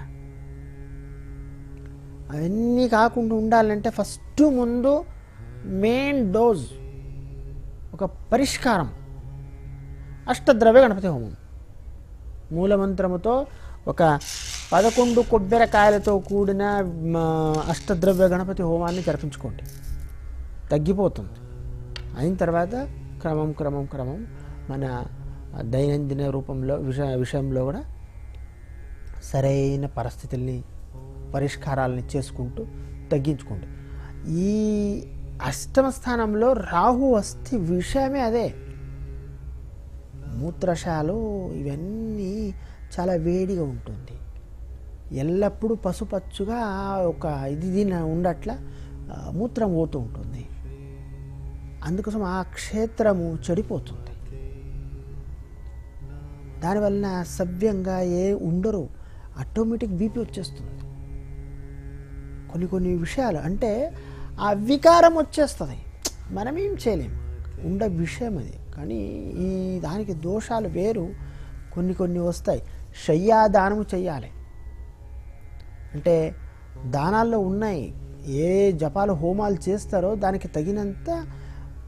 అవన్నీ కాకుండా ఉండాలంటే ఫస్ట్ ముందు మెయిన్ డోజ్, ఒక పరిష్కారం, అష్టద్రవ్య గణపతి హోమం. మూలమంత్రముతో ఒక 11 కొబ్బరికాయలతో కూడిన అష్టద్రవ్య గణపతి హోమాన్ని జరిపించుకోండి, తగ్గిపోతుంది. అయిన తర్వాత క్రమం మన దైనందిన రూపంలో విషయంలో కూడా సరైన పరిస్థితుల్ని, పరిష్కారాలని చేసుకుంటూ తగ్గించుకోండి. ఈ అష్టమ స్థానంలో రాహు వస్తే విషయమే అదే. మూత్రశాలు ఇవన్నీ చాలా వేడిగా ఉంటుంది. ఎల్లప్పుడూ పసుపచ్చుగా ఒక ఇది ఉండట్ల మూత్రం పోతూ ఉంటుంది. అందుకోసం ఆ క్షేత్రము చెడిపోతుంది. దానివలన సవ్యంగా ఉండరు. ఆటోమేటిక్ బీపీ వచ్చేస్తుంది. కొన్ని విషయాలు అంటే ఆ వికారం వచ్చేస్తుంది. మనమేం చేయలేం, ఉండే విషయం అది. కానీ ఈ దానికి దోషాలు వేరు కొన్ని వస్తాయి. శయ్యాదానము చెయ్యాలి అంటే దానాల్లో ఉన్నాయి. ఏ జపాలు హోమాలు చేస్తారో దానికి తగినంత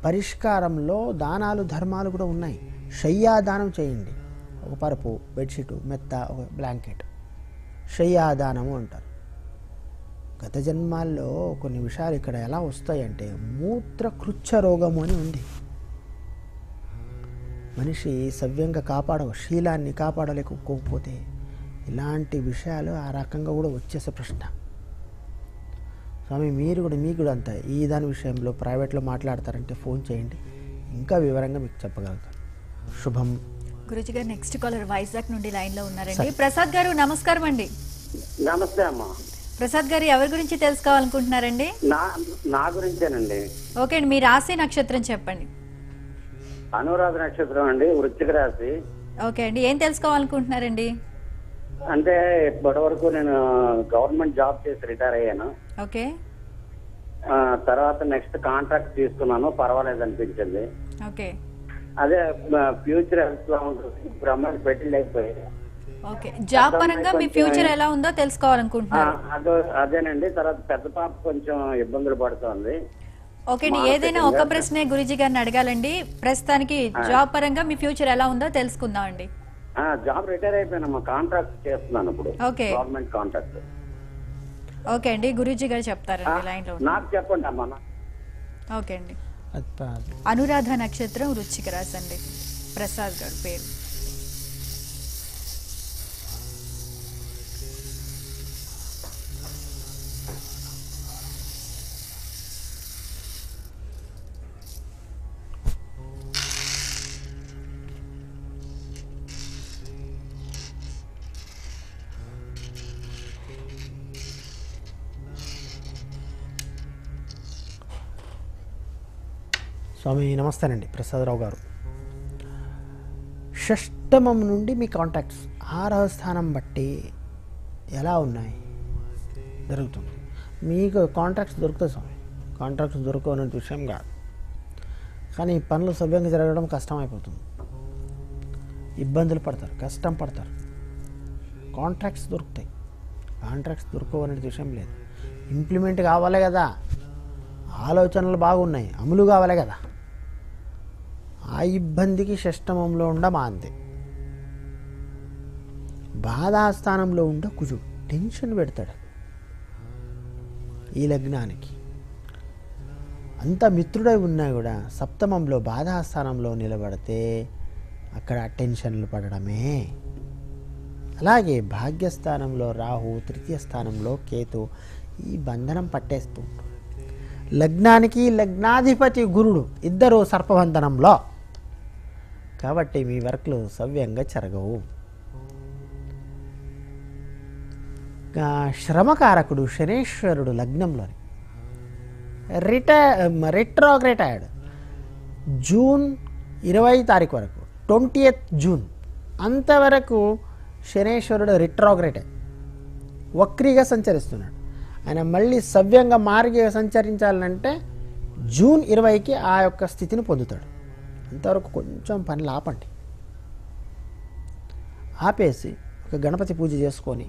పరిష్కారంలో దానాలు ధర్మాలు కూడా ఉన్నాయి. శయ్యాదానం చేయండి. ఒక పరుపు, బెడ్షీటు, మెత్త, ఒక బ్లాంకెట్, శయ్యాదానము అంటారు. గత జన్మాల్లో కొన్ని విషయాలు ఇక్కడ ఎలా వస్తాయంటే మూత్రకృచ్ఛ రోగము అని ఉంది. మనిషి సవ్యంగా శీలాన్ని కాపాడలేకపోతే ఇలాంటి విషయాలు ఆ రకంగా కూడా వచ్చేసే ప్రశ్న. స్వామి మీకు కూడా అంత ఈ దాని విషయంలో ప్రైవేట్లో మాట్లాడతారంటే ఫోన్ చేయండి, ఇంకా వివరంగా మీకు చెప్పగలుగుతాను. శుభం. గురుజీ గారు నెక్స్ట్ కాలర్ వైజాగ్ నుండి లైన్ లో ఉన్నారండి. ప్రసాద్ గారు నమస్కారం అండి. నమస్తే అమ్మా. ప్రసాద్ గారు ఎవరి గురించి తెలుసుకోవాలనుకుంటున్నారండి? నా గురించేనండి. ఓకే అండి, మీ రాశి నక్షత్రం చెప్పండి. అనురాధ నక్షత్రం అండి, వృశ్చిక రాశి. ఓకే అండి, ఏం తెలుసుకోవాలనుకుంటున్నారండి? అంటే ఇప్పటి వరకు నేను గవర్నమెంట్ జాబ్ చేసి రిటైర్ అయ్యాను. ఓకే. తర్వాత నెక్స్ట్ కాంట్రాక్ట్ తీసుకున్నాను, పర్వాలేదు అనిపించింది. ఓకే. అదే ఫ్యూచర్ ఎలా ఉంటుంది, ఇప్పుడు అమ్మాయికి పెళ్లి అయిపోయి. ఓకే, జాబ్ పరంగా మీ ఫ్యూచర్ ఎలా ఉందో తెలుసుకోవాలనుకుంటున్నారు? అదేనండి. తర్వాత పెద్ద పాప కొంచెం ఇబ్బందులు పడుతోంది. ఓకే అండి, ఏదైనా ఒక ప్రశ్నే గురుజీ గారిని అడగాలండి. ప్రస్తుతానికి జాబ్ పరంగా మీ ఫ్యూచర్ ఎలా ఉందో తెలుసుకుందాం అండి. జాబ్ రిటైర్ అయిపోయినా, కాంట్రాక్ట్ చేస్తున్నాను ఇప్పుడు, ఓకే, గవర్నమెంట్ కాంట్రాక్ట్. ఓకే అండి, గురూజీ గారు చెప్తారండి లైన్ లో. నాకు చెప్పండి అమ్మా. ఓకే అండి, అనురాధ నక్షత్రం, వృశ్చిక రాశి అండి. ప్రసాద్ గారు పేరు. స్వామి నమస్తేనండి, ప్రసాదరావు గారు. షష్టమం నుండి మీ కాంటాక్ట్స్ 6వ స్థానం బట్టి ఎలా ఉన్నాయి జరుగుతుంది. మీకు కాంట్రాక్ట్స్ దొరుకుతాయి స్వామి, కాంట్రాక్ట్స్ దొరకనే విషయం కాదు, కానీ పనులు సవ్యంగా జరగడం కష్టమైపోతుంది. ఇబ్బందులు పడతారు, కష్టం పడతారు. కాంట్రాక్ట్స్ దొరుకుతాయి, కాంట్రాక్ట్స్ దొరకవనే విషయం లేదు. ఇంప్లిమెంట్ కావాలి కదా, ఆలోచనలు బాగున్నాయి, అమలు కావాలి కదా. ఆ ఇబ్బందికి షష్టమంలో ఉండ మాంది. బాధాస్థానంలో ఉండ కుజుడు టెన్షన్ పెడతాడు ఈ లగ్నానికి. అంత మిత్రుడై ఉన్నా కూడా సప్తమంలో బాధాస్థానంలో నిలబడితే అక్కడ టెన్షన్లు పడడమే. అలాగే భాగ్యస్థానంలో రాహు, తృతీయ స్థానంలో కేతు ఈ బంధనం పట్టేస్తూ లగ్నానికి లగ్నాధిపతి గురుడు ఇద్దరు సర్పబంధనంలో. కాబట్టి మీ వర్క్లు సవ్యంగా జరగవు. శ్రమకారకుడు శనేశ్వరుడు లగ్నంలోని రిట్రోగ్రేటెడ్ జూన్ 20 తారీఖు వరకు, 20th జూన్ అంతవరకు శనేశ్వరుడు రిట్రోగ్రేటెడ్ వక్రీగా సంచరిస్తున్నాడు. ఆయన మళ్ళీ సవ్యంగా మార్గ సంచరించాలంటే జూన్ 20కి ఆ యొక్క స్థితిని పొందుతాడు. అంతవరకు కొంచెం పనులు ఆపండి, ఆపేసి ఒక గణపతి పూజ చేసుకొని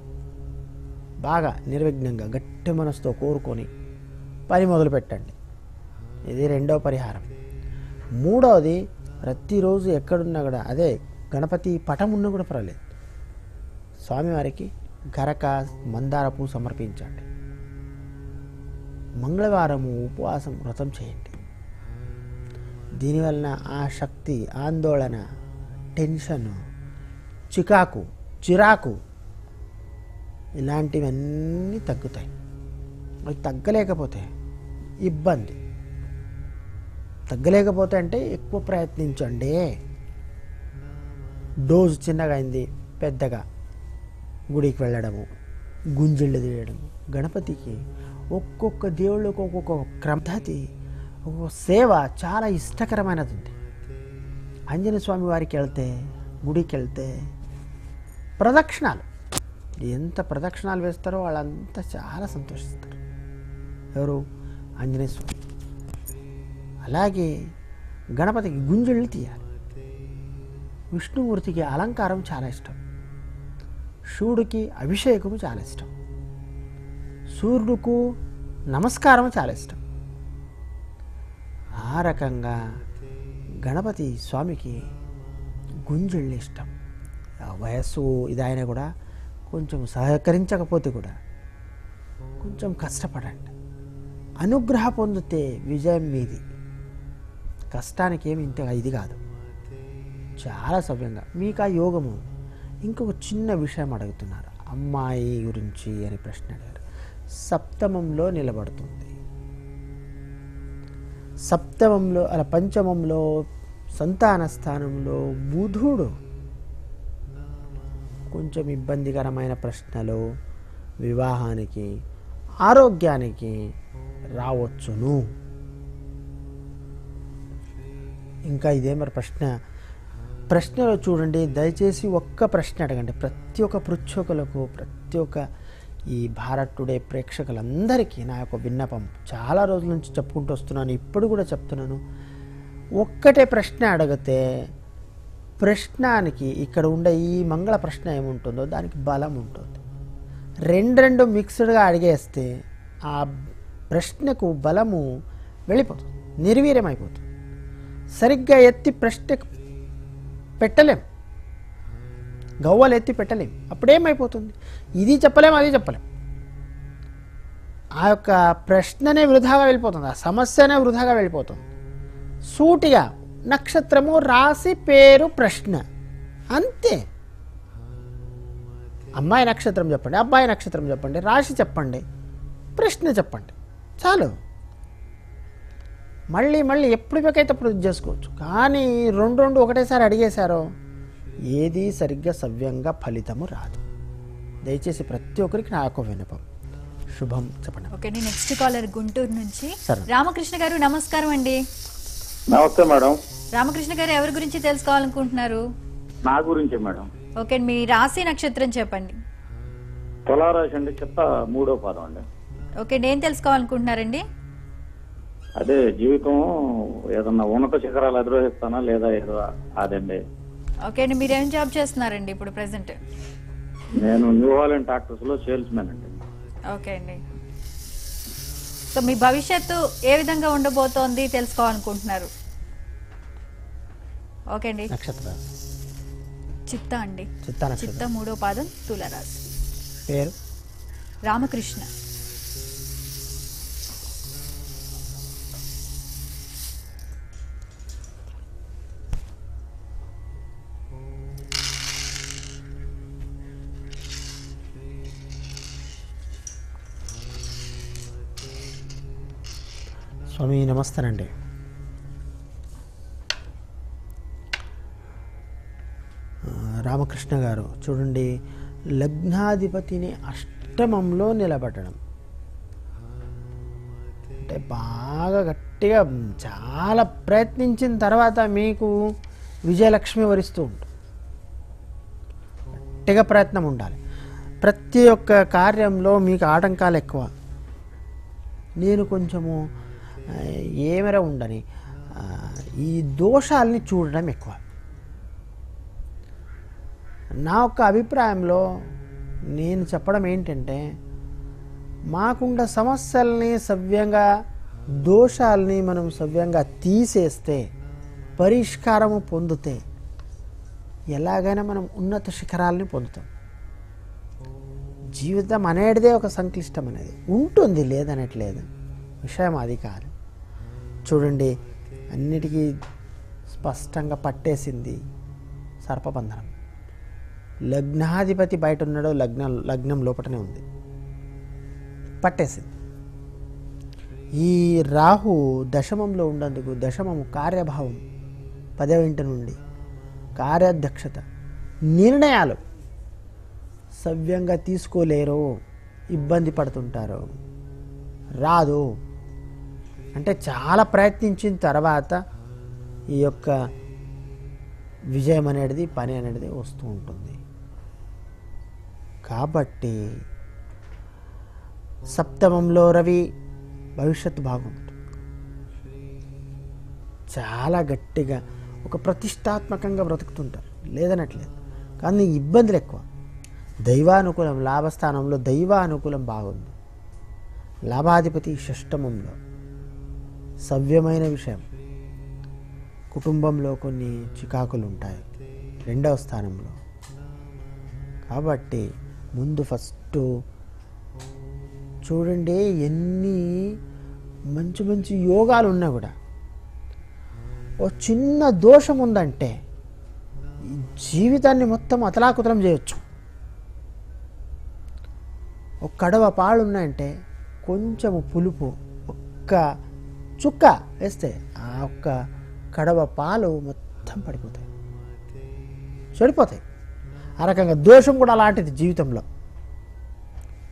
బాగా నిర్విఘ్నంగా గట్టి మనసుతో కోరుకొని పని మొదలు పెట్టండి. ఇది 2వ పరిహారం. 3వది, ప్రతిరోజు ఎక్కడున్నా కూడా అదే గణపతి పటం ఉన్నా కూడా పర్వాలేదు, స్వామివారికి గరక మందార పువ్వు సమర్పించండి. మంగళవారము ఉపవాసం వ్రతం చేయండి. దీనివలన ఆ శక్తి, ఆందోళన, టెన్షన్, చిరాకు ఇలాంటివన్నీ తగ్గుతాయి. అవి తగ్గలేకపోతే ఇబ్బంది. తగ్గలేకపోతే అంటే ఎక్కువ ప్రయత్నించండి. డోసు చిన్నగా అయింది, పెద్దగా గుడికి వెళ్ళడము, గుంజిళ్ళు తీయడము. గణపతికి ఒక్కొక్క దేవుళ్ళకి ఒక్కొక్క క్రమపద్ధతి, ఒక్కొక్క సేవ చాలా ఇష్టకరమైనది ఉంది. ఆంజనేయ స్వామి వారికి వెళ్తే, గుడికి వెళ్తే ప్రదక్షిణాలు, ఎంత ప్రదక్షిణాలు వేస్తారో వాళ్ళంతా చాలా సంతోషిస్తారు. ఎవరు? ఆంజనేయ స్వామి. అలాగే గణపతికి గుంజిళ్ళు తీయాలి. విష్ణుమూర్తికి అలంకారం చాలా ఇష్టం. శివుడికి అభిషేకము చాలా ఇష్టం. సూర్యుడుకు నమస్కారం చాలా ఇష్టం. ఆ రకంగా గణపతి స్వామికి గుంజిళ్ళు ఇష్టం. వయస్సు ఇదైనా కూడా కొంచెం సహకరించకపోతే కూడా కొంచెం కష్టపడండి. అనుగ్రహ పొందితే విజయం మీది. కష్టానికి ఏమి ఇంత ఇది కాదు, చాలా సవ్యంగా మీకు ఆ యోగము. ఇంకొక చిన్న విషయం అడుగుతున్నారు, అమ్మాయి గురించి అని ప్రశ్న అడిగారు. సప్తమంలో నిలబడుతుంది. సప్తమంలో అలా పంచమంలో సంతాన స్థానంలో బుధుడు. కొంచెం ఇబ్బందికరమైన ప్రశ్నలు, వివాహానికి ఆరోగ్యానికి రావచ్చును. ఇంకా ఇదే మరి ప్రశ్నలో చూడండి, దయచేసి ఒక్క ప్రశ్న అడగండి. ప్రతి ఒక్క పృచ్ఛకులకు, ప్రతి ఒక్క ఈ భారత్ టుడే ప్రేక్షకులందరికీ నా యొక్క విన్నపం. చాలా రోజుల నుంచి చెప్పుకుంటూ వస్తున్నాను, ఇప్పుడు కూడా చెప్తున్నాను. ఒక్కటే ప్రశ్న అడిగితే ప్రశ్నానికి ఇక్కడ ఉండే ఈ మంగళ ప్రశ్న ఏముంటుందో దానికి బలం ఉంటుంది. రెండు మిక్స్డ్గా అడిగేస్తే ఆ ప్రశ్నకు బలము వెళ్ళిపోతుంది, నిర్వీర్యమైపోతుంది. సరిగ్గా ఎత్తి ప్రశ్నకు పెట్టలేం, గవ్వలు ఎత్తి పెట్టలేం. అప్పుడేమైపోతుంది, ఇది చెప్పలేం అది చెప్పలేం. ఆ యొక్క ప్రశ్ననే వృధాగా వెళ్ళిపోతుంది, ఆ సమస్యనే వృధాగా వెళ్ళిపోతుంది. సూటిగా నక్షత్రము, రాశి, పేరు, ప్రశ్న, అంతే. అమ్మాయి నక్షత్రం చెప్పండి, అబ్బాయి నక్షత్రం చెప్పండి, రాశి చెప్పండి, ప్రశ్న చెప్పండి, చాలు. మళ్ళీ ఎప్పటికైతే అప్పుడు చేసుకోవచ్చు. కానీ రెండు ఒకటేసారి అడిగేశారో ఏది సరిగ్గా సవ్యంగా ఫలితము రాదు. దయచేసి ప్రతి ఒక్కరికి నా యొక్క విన్నపం. శుభం చెప్పండి. ఓకే, నెక్స్ట్ కాలర్ గుంటూరు నుంచి సరే. రామకృష్ణ గారు నమస్కారం అండి. నమస్తే మేడం. రామకృష్ణ గారు ఎవరి గురించి తెలుసుకోవాలనుకుంటున్నారు? నా గురించే మేడం. ఓకే, మీ రాశి నక్షత్రం చెప్పండి. తులారాశి అండి, చెత్త 3వ పాదం అండి. ఓకే, నేను తెలుసుకోవాలనుకుంటున్నారండి? అదే జీవితం ఏదన్నా ఉన్నత శిఖరాలు అధిరోహిస్తానా లేదా ఏదో అదండి. ఓకే అండి, మీరేం జాబ్ చేస్తున్నారండి ఇప్పుడు ప్రెసెంట్? నేను న్యూ హాలెండ్ ట్రాక్టర్స్ లో సేల్స్ మ్యాన్ అండి. ఓకే అండి, సో మీ భవిష్యత్తు ఏ విధంగా ఉండబోతోంది తెలుసుకోవాలనుకుంటున్నారు? ఓకే అండి, నక్షత్రం చిత్త అండి. చిత్తా చిత్త నక్షత్రం. 3వ పాదం, తులారాశి. పేరు రామకృష్ణ. స్వామి నమస్తేనండి. రామకృష్ణ గారు చూడండి, లగ్నాధిపతిని అష్టమంలో నిలబెట్టడం అంటే బాగా గట్టిగా చాలా ప్రయత్నించిన తర్వాత మీకు విజయలక్ష్మి వరిస్తూ ఉంటుంది. గట్టిగా ప్రయత్నం ఉండాలి. ప్రతి ఒక్క కార్యంలో మీకు ఆటంకాలు ఎక్కువ. నేను కొంచెము ఏమరా ఉండని ఈ దోషాలని చూడడం ఎక్కువ. నా యొక్క అభిప్రాయంలో నేను చెప్పడం ఏంటంటే, మాకుండ సమస్యల్ని సవ్యంగా, దోషాలని మనం సవ్యంగా తీసేస్తే, పరిష్కారము పొందితే ఎలాగైనా మనం ఉన్నత శిఖరాలని పొందుతాం. జీవితం అనేటిదే ఒక సంక్లిష్టం అనేది ఉంటుంది, లేదనట్లేదు. విషయం అది కాదు. చూడండి, అన్నిటికీ స్పష్టంగా పట్టేసింది సర్పబంధనం. లగ్నాధిపతి బయట ఉన్నాడో లగ్నం లోపటనే ఉంది, పట్టేసింది. ఈ రాహు దశమంలో ఉన్నందుకు, దశమము కార్యభావం, 10వ ఇంటి నుండి కార్యాధ్యక్షత, నిర్ణయాలు సవ్యంగా తీసుకోలేరు, ఇబ్బంది పడుతుంటారు, రాదు. అంటే చాలా ప్రయత్నించిన తర్వాత ఈ యొక్క విజయం అనేది, పని అనేది వస్తూ ఉంటుంది. కాబట్టి సప్తమంలో రవి, భవిష్యత్తు బాగుంటుంది. చాలా గట్టిగా ఒక ప్రతిష్టాత్మకంగా బ్రతుకుతుంటారు, లేదనట్లేదు. కానీ ఇబ్బందులు ఎక్కువ. దైవానుకూలం, లాభస్థానంలో దైవానుకూలం బాగుంది. లాభాధిపతి షష్టమంలో, సవ్యమైన విషయం. కుటుంబంలో కొన్ని చికాకులు ఉంటాయి 2వ స్థానంలో. కాబట్టి ముందు ఫస్ట్ చూడండి, ఎన్ని మంచి మంచి యోగాలు ఉన్నా కూడా ఓ చిన్న దోషం ఉందంటే జీవితాన్ని మొత్తం అతలాకుతలం చేయొచ్చు. ఒక కడవ పాలు ఉన్నాయంటే కొంచెము పులుపు, ఒక్క చుక్క వేస్తే ఆ ఒక్క కడవ పాలు మొత్తం పడిపోతాయి, చెడిపోతాయి. ఆ రకంగా దోషం కూడా అలాంటిది, జీవితంలో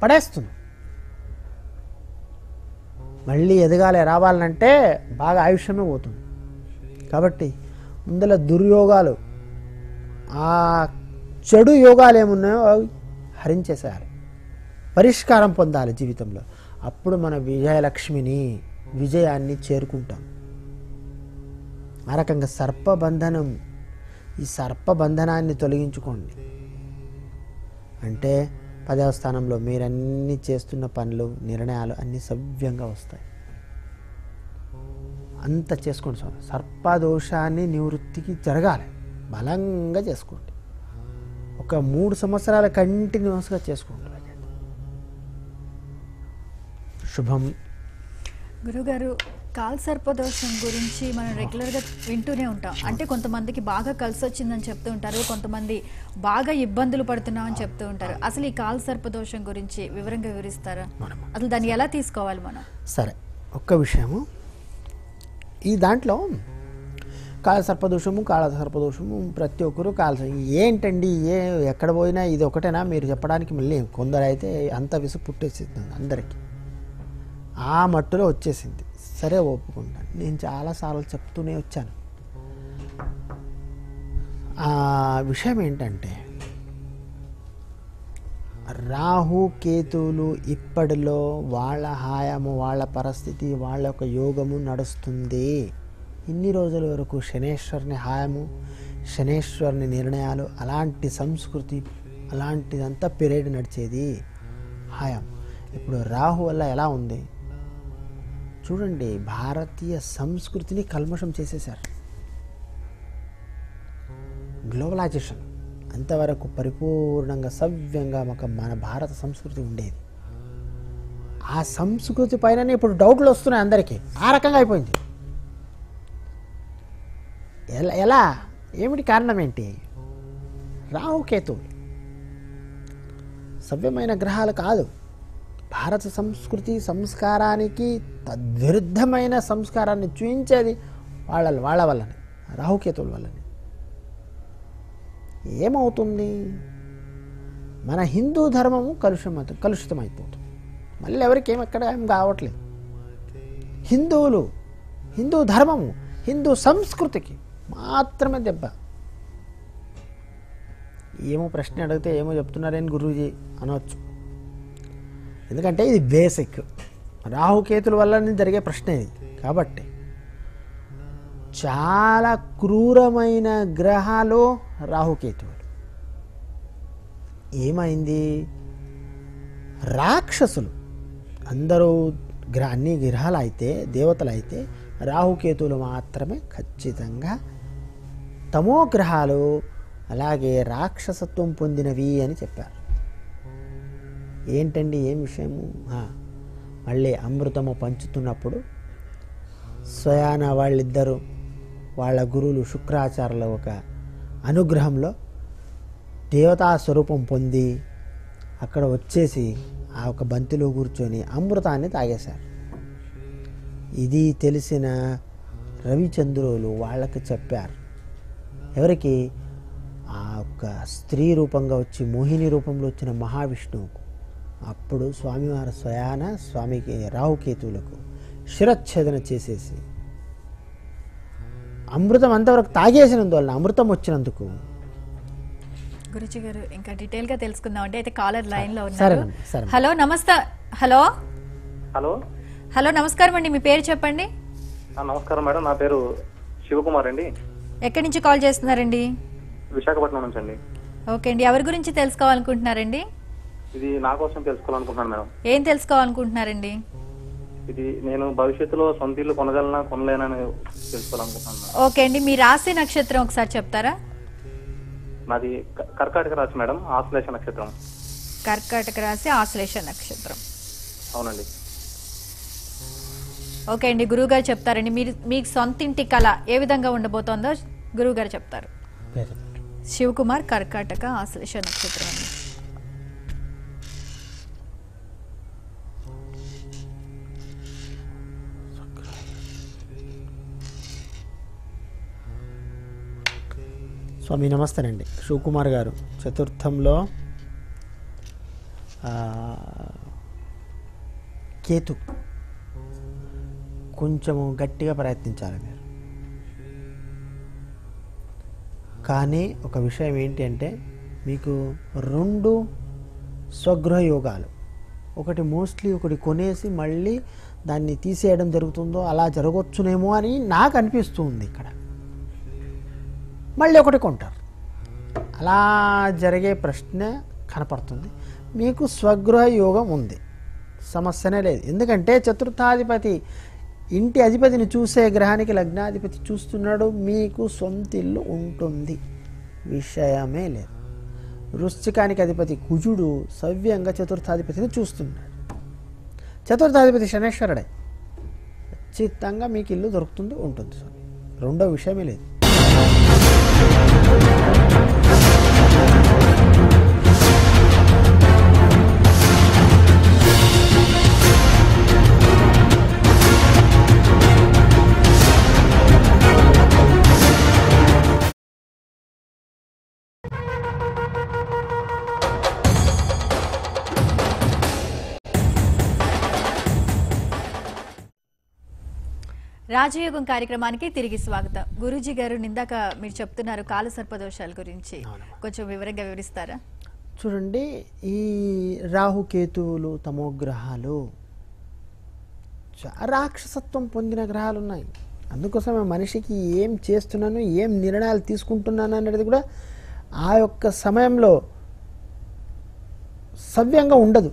పడేస్తుంది. మళ్ళీ ఎదగాలి రావాలంటే బాగా ఆయుష్యమే పోతుంది. కాబట్టి ముందల దుర్యోగాలు, ఆ చెడు యోగాలు ఏమున్నాయో అవి హరించేసేయాలి, పరిష్కారం పొందాలి జీవితంలో. అప్పుడు మన విజయలక్ష్మిని, విజయాన్ని చేరుకుంటాం. ఆ రకంగా సర్పబంధనం, ఈ సర్పబంధనాన్ని తొలగించుకోండి. అంటే 10వ స్థానంలో మీరన్నీ చేస్తున్న పనులు, నిర్ణయాలు అన్నీ సవ్యంగా వస్తాయి. అంత చేసుకోండి స్వామి. సర్పదోషాన్ని నివృత్తికి జరగాలి, బలంగా చేసుకోండి. ఒక 3 సంవత్సరాల కంటిన్యూస్గా చేసుకోండి. శుభం. గురుగారు, కాల్సర్పదోషం గురించి మనం రెగ్యులర్గా వింటూనే ఉంటాం. అంటే కొంతమందికి బాగా కలిసి వచ్చిందని చెప్తూ ఉంటారు, కొంతమంది బాగా ఇబ్బందులు పడుతున్నామని చెప్తూ ఉంటారు. అసలు ఈ కాల్సర్పదోషం గురించి వివరంగా వివరిస్తారా? అసలు దాన్ని ఎలా తీసుకోవాలి మనం? సరే, ఒక్క విషయము, ఈ దాంట్లో కాళసర్పదోషము ప్రతి ఒక్కరు ఏంటండి ఎక్కడ పోయినా ఇది ఒకటేనా మీరు చెప్పడానికి? మళ్ళీ కొందరైతే అంత విసుగు పుట్టేసింది అందరికీ, ఆ మట్టులో వచ్చేసింది. సరే, ఒప్పుకుంటాను. నేను చాలాసార్లు చెప్తూనే వచ్చాను. ఆ విషయం ఏంటంటే, రాహు కేతువులు ఇప్పటిలో వాళ్ళ హాయము, వాళ్ళ పరిస్థితి, వాళ్ళ యొక్క యోగము నడుస్తుంది. ఇన్ని రోజుల వరకు శనేశ్వరుని హాయము, శనేశ్వరుని నిర్ణయాలు, అలాంటి సంస్కృతి, అలాంటిదంతా పీరియడ్ నడిచేది హాయం. ఇప్పుడు రాహు వల్ల ఎలా ఉంది చూడండి. భారతీయ సంస్కృతిని కల్మషం చేసేశారు. గ్లోబలైజేషన్ అంతవరకు పరిపూర్ణంగా సవ్యంగా మన భారత సంస్కృతి ఉండేది. ఆ సంస్కృతి పైననే ఇప్పుడు డౌట్లు వస్తున్నాయి అందరికీ. ఆ రకంగా అయిపోయింది. ఎలా ఏమిటి కారణం ఏంటి? రాహుకేతువులు సవ్యమైన గ్రహాలు కాదు. భారత సంస్కృతి సంస్కారానికి తద్విరుద్ధమైన సంస్కారాన్ని చూయించేది వాళ్ళ వల్లనే, రాహుకేతువుల వల్లనే. ఏమవుతుంది? మన హిందూ ధర్మము కలుషితమైపోతుంది. మళ్ళీ ఎవరికి ఎక్కడ ఏం కావట్లేదు. హిందువులు, హిందూ ధర్మము, హిందూ సంస్కృతికి మాత్రమే దెబ్బ. ఏమో ప్రశ్న అడిగితే ఏమో చెప్తున్నారని గురూజీ అనవచ్చు. ఎందుకంటే ఇది బేసిక్, రాహుకేతుల వల్ల జరిగే ప్రశ్న ఇది. కాబట్టి చాలా క్రూరమైన గ్రహాలు రాహుకేతువులు. ఏమైంది? రాక్షసులు అందరూ అన్ని గ్రహాలు అయితే, దేవతలు అయితే, రాహుకేతువులు మాత్రమే ఖచ్చితంగా తమో గ్రహాలు, అలాగే రాక్షసత్వం పొందినవి అని చెప్పారు. ఏంటండి ఏం విషయము? మళ్ళీ అమృతము పంచుతున్నప్పుడు స్వయాన వాళ్ళిద్దరూ వాళ్ళ గురువులు శుక్రాచార్యుల ఒక అనుగ్రహంలో దేవతా స్వరూపం పొంది అక్కడ వచ్చేసి ఆ ఒక బంతిలో కూర్చొని అమృతాన్ని తాగేశారు. ఇది తెలిసిన రవిచంద్రులు వాళ్ళకి చెప్పారు. ఎవరికి? ఆ ఒక స్త్రీ రూపంగా వచ్చి మోహిని రూపంలో వచ్చిన మహావిష్ణువుకు. అప్పుడు స్వామివారు స్వయాన స్వామికి రాహుకేతువులకు శిరచ్ఛేదన చేసేసి అమృతం అంతవరకు తాగేసినందువల్ల, అమృతం వచ్చినందుకు. గురుజీ గారు ఇంకా డీటెయిల్ గా తెలుసుకుందాం. అంటే అయితే కాలర్ లైన్ లో ఉన్నారు. హలో, నమస్తే. హలో హలో హలో నమస్కారం అండి, మీ పేరు చెప్పండి. నమస్కారం మేడం, నా పేరు శివకుమార్ అండి. ఎక్కడి నుంచి కాల్ చేస్తున్నారండి? విశాఖపట్నం నుంచి అండి. ఓకే అండి, ఎవరి గురించి తెలుసుకోవాలనుకుంటున్నారండి? ఇది నా కోసం తెలుసుకోవాలనుకుంటున్నాను మేడం. ఏం తెలుసుకోవాలనుకుంటున్నారండి? ఇది నేను భవిష్యత్తులో సొంత ఇల్లు కొనగలనా కొనలేనని తెలుసుకోవాలనుకుంటున్నాను. ఓకే అండి, మీ రాశి నక్షత్రం ఒకసారి చెప్తారా? నాది కర్కాటక రాశి మేడం, ఆశ్లేష నక్షత్రం. కర్కాటక రాశి, ఆశ్లేష నక్షత్రం. అవునండి. ఓకే అండి, గురువు గారు చెప్తారండి. మీకు సొంత ఇంటి కళ ఏ విధంగా ఉండబోతోందో గురువు గారు చెప్తారు. శివకుమార్, కర్కాటక, ఆశ్లేష నక్షత్రం అండి. స్వామి నమస్తేనండి. శివకుమార్ గారు చతుర్థంలో కేతు కొంచెము గట్టిగా ప్రయత్నించాలి మీరు. కానీ ఒక విషయం ఏంటి అంటే మీకు 2 స్వగృహ యోగాలు, ఒకటి మోస్ట్లీ ఒకటి కొనేసి మళ్ళీ దాన్ని తీసేయడం జరుగుతుందో అలా జరగవచ్చునేమో అని నాకు అనిపిస్తుంది. ఇక్కడ మళ్ళీ ఒకటి కొంటారు, అలా జరిగే ప్రశ్న కనపడుతుంది. మీకు స్వగృహ యోగం ఉంది, సమస్యనే లేదు. ఎందుకంటే చతుర్థాధిపతి ఇంటి అధిపతిని చూసే గ్రహానికి లగ్నాధిపతి చూస్తున్నాడు, మీకు సొంత ఇల్లు ఉంటుంది, విషయమే లేదు. వృశ్చికానికి అధిపతి కుజుడు సవ్యంగా చతుర్థాధిపతిని చూస్తున్నాడు. చతుర్థాధిపతి శనేశ్వరుడే, ఖచ్చితంగా మీకు ఇల్లు దొరుకుతుంది, ఉంటుంది. రెండో విషయమే లేదు. రాజయోగం కార్యక్రమానికి తిరిగి స్వాగతం. గురూజీ గారు, ఇందాక మీరు చెప్తున్నారు కాలసర్పదోషాల గురించి, కొంచెం వివరంగా వివరిస్తారా? చూడండి, ఈ రాహుకేతువులు తమోగ్రహాలు రాక్షసత్వం పొందిన గ్రహాలు ఉన్నాయి. అందుకోసమే మనిషికి ఏం చేస్తున్నాను, ఏం నిర్ణయాలు తీసుకుంటున్నాను అనేది కూడా ఆ యొక్క సమయంలో సవ్యంగా ఉండదు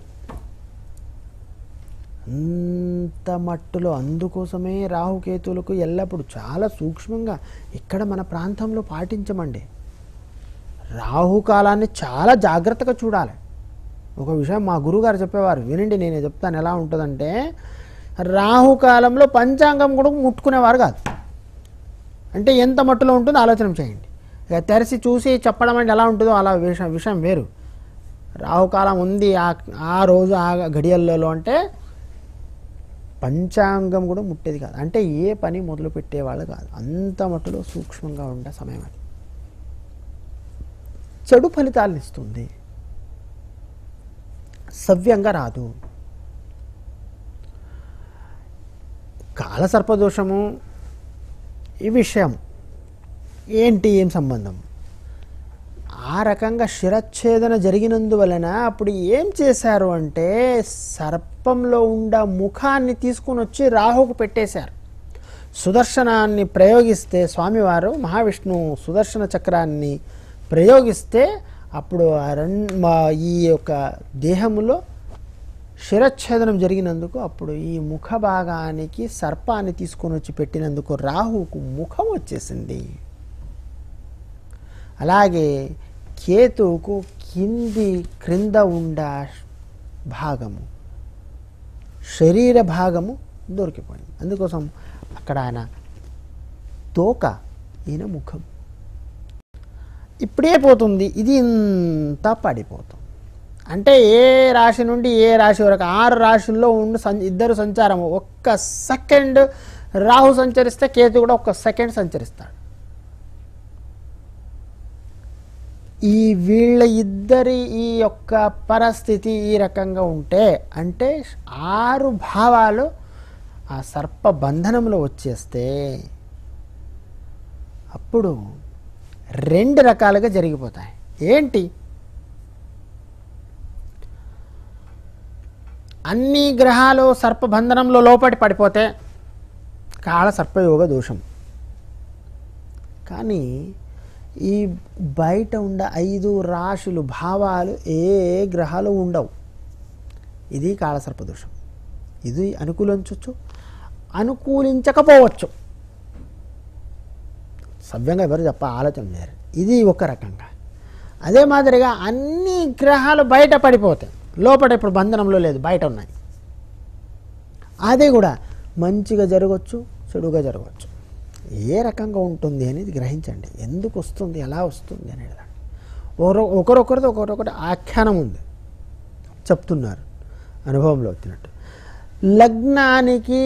అంత మట్టులో. అందుకోసమే రాహుకేతువులకు ఎల్లప్పుడూ చాలా సూక్ష్మంగా ఇక్కడ మన ప్రాంతంలో పాటించమండి. రాహుకాలాన్ని చాలా జాగ్రత్తగా చూడాలి. ఒక విషయం మా గురువుగారు చెప్పేవారు, వినండి, నేను చెప్తాను ఎలా ఉంటుందంటే, రాహుకాలంలో పంచాంగం కూడా ముట్టుకునేవారు కాదు. అంటే ఎంత మట్టులో ఉంటుందో ఆలోచన చేయండి. ఇక తెరిచి చూసి చెప్పడం అంటే ఎలా ఉంటుందో అలా విషయం వేరు. రాహుకాలం ఉంది ఆ రోజు ఆ గడియల్లో అంటే పంచాంగం కూడా ముట్టేది కాదు. అంటే ఏ పని మొదలు పెట్టేవాళ్ళు కాదు, అంత మట్టులో సూక్ష్మంగా ఉండే సమయం అది. చెడు ఫలితాలను ఇస్తుంది, సవ్యంగా రాదు. కాలసర్పదోషము ఈ విషయం ఏంటి, ఏం సంబంధం? ఆ రకంగా శిరచ్ఛేదన జరిగినందువలన అప్పుడు ఏం చేశారు అంటే సర్పంలో ఉండ ముఖాన్ని తీసుకుని వచ్చి రాహుకు పెట్టేశారు. సుదర్శనాన్ని ప్రయోగిస్తే స్వామివారు మహావిష్ణువు సుదర్శన చక్రాన్ని ప్రయోగిస్తే అప్పుడు ఈ యొక్క దేహములో శిరచ్ఛేదనం జరిగినందుకు అప్పుడు ఈ ముఖ భాగానికి సర్పాన్ని తీసుకొని వచ్చి పెట్టినందుకు రాహుకు ముఖం వచ్చేసింది. అలాగే కేతువుకు క్రింద ఉండ భాగము, శరీర భాగము దొరికిపోయింది. అందుకోసం అక్కడ ఆయన తోక, ఈయన ముఖం. ఇప్పుడే పోతుంది, ఇది ఇంత పడిపోతుంది. అంటే ఏ రాశి నుండి ఏ రాశి వరకు 6 రాశుల్లో ఉండి ఇద్దరు సంచారం. ఒక్క సెకండ్ రాహు సంచరిస్తే కేతు కూడా ఒక్క సెకండ్ సంచరిస్తాడు. ఈ వీళ్ళ ఇద్దరి ఈ యొక్క పరిస్థితి ఈ రకంగా ఉంటే అంటే 6 భావాలు ఆ సర్ప బంధనంలో వచ్చేస్తే అప్పుడు 2 రకాలుగా జరిగిపోతాయి. ఏంటి? అన్ని గ్రహాలు సర్పబంధనంలో లోపడి పడిపోతే కాల సర్పయోగ దోషం. కానీ ఈ బయట ఉండ 5 రాశులు భావాలు ఏ గ్రహాలు ఉండవు. ఇది కాలసర్పదోషం. ఇది అనుకూలించవచ్చు, అనుకూలించకపోవచ్చు. సవ్యంగా ఎవరు ఆలోచన చేయరు. ఇది ఒక రకంగా. అదే మాదిరిగా అన్ని గ్రహాలు బయట పడిపోతాయి, లోపల ఇప్పుడు బంధనంలో లేదు, బయట ఉన్నాయి. అది కూడా మంచిగా జరగవచ్చు, చెడుగా జరగవచ్చు. ఏ రకంగా ఉంటుంది అనేది గ్రహించండి. ఎందుకు వస్తుంది, ఎలా వస్తుంది అనేది ఒకరొకరితో ఒకరొకటి ఆఖ్యానం ఉంది, చెప్తున్నారు అనుభవంలో వచ్చినట్టు. లగ్నానికి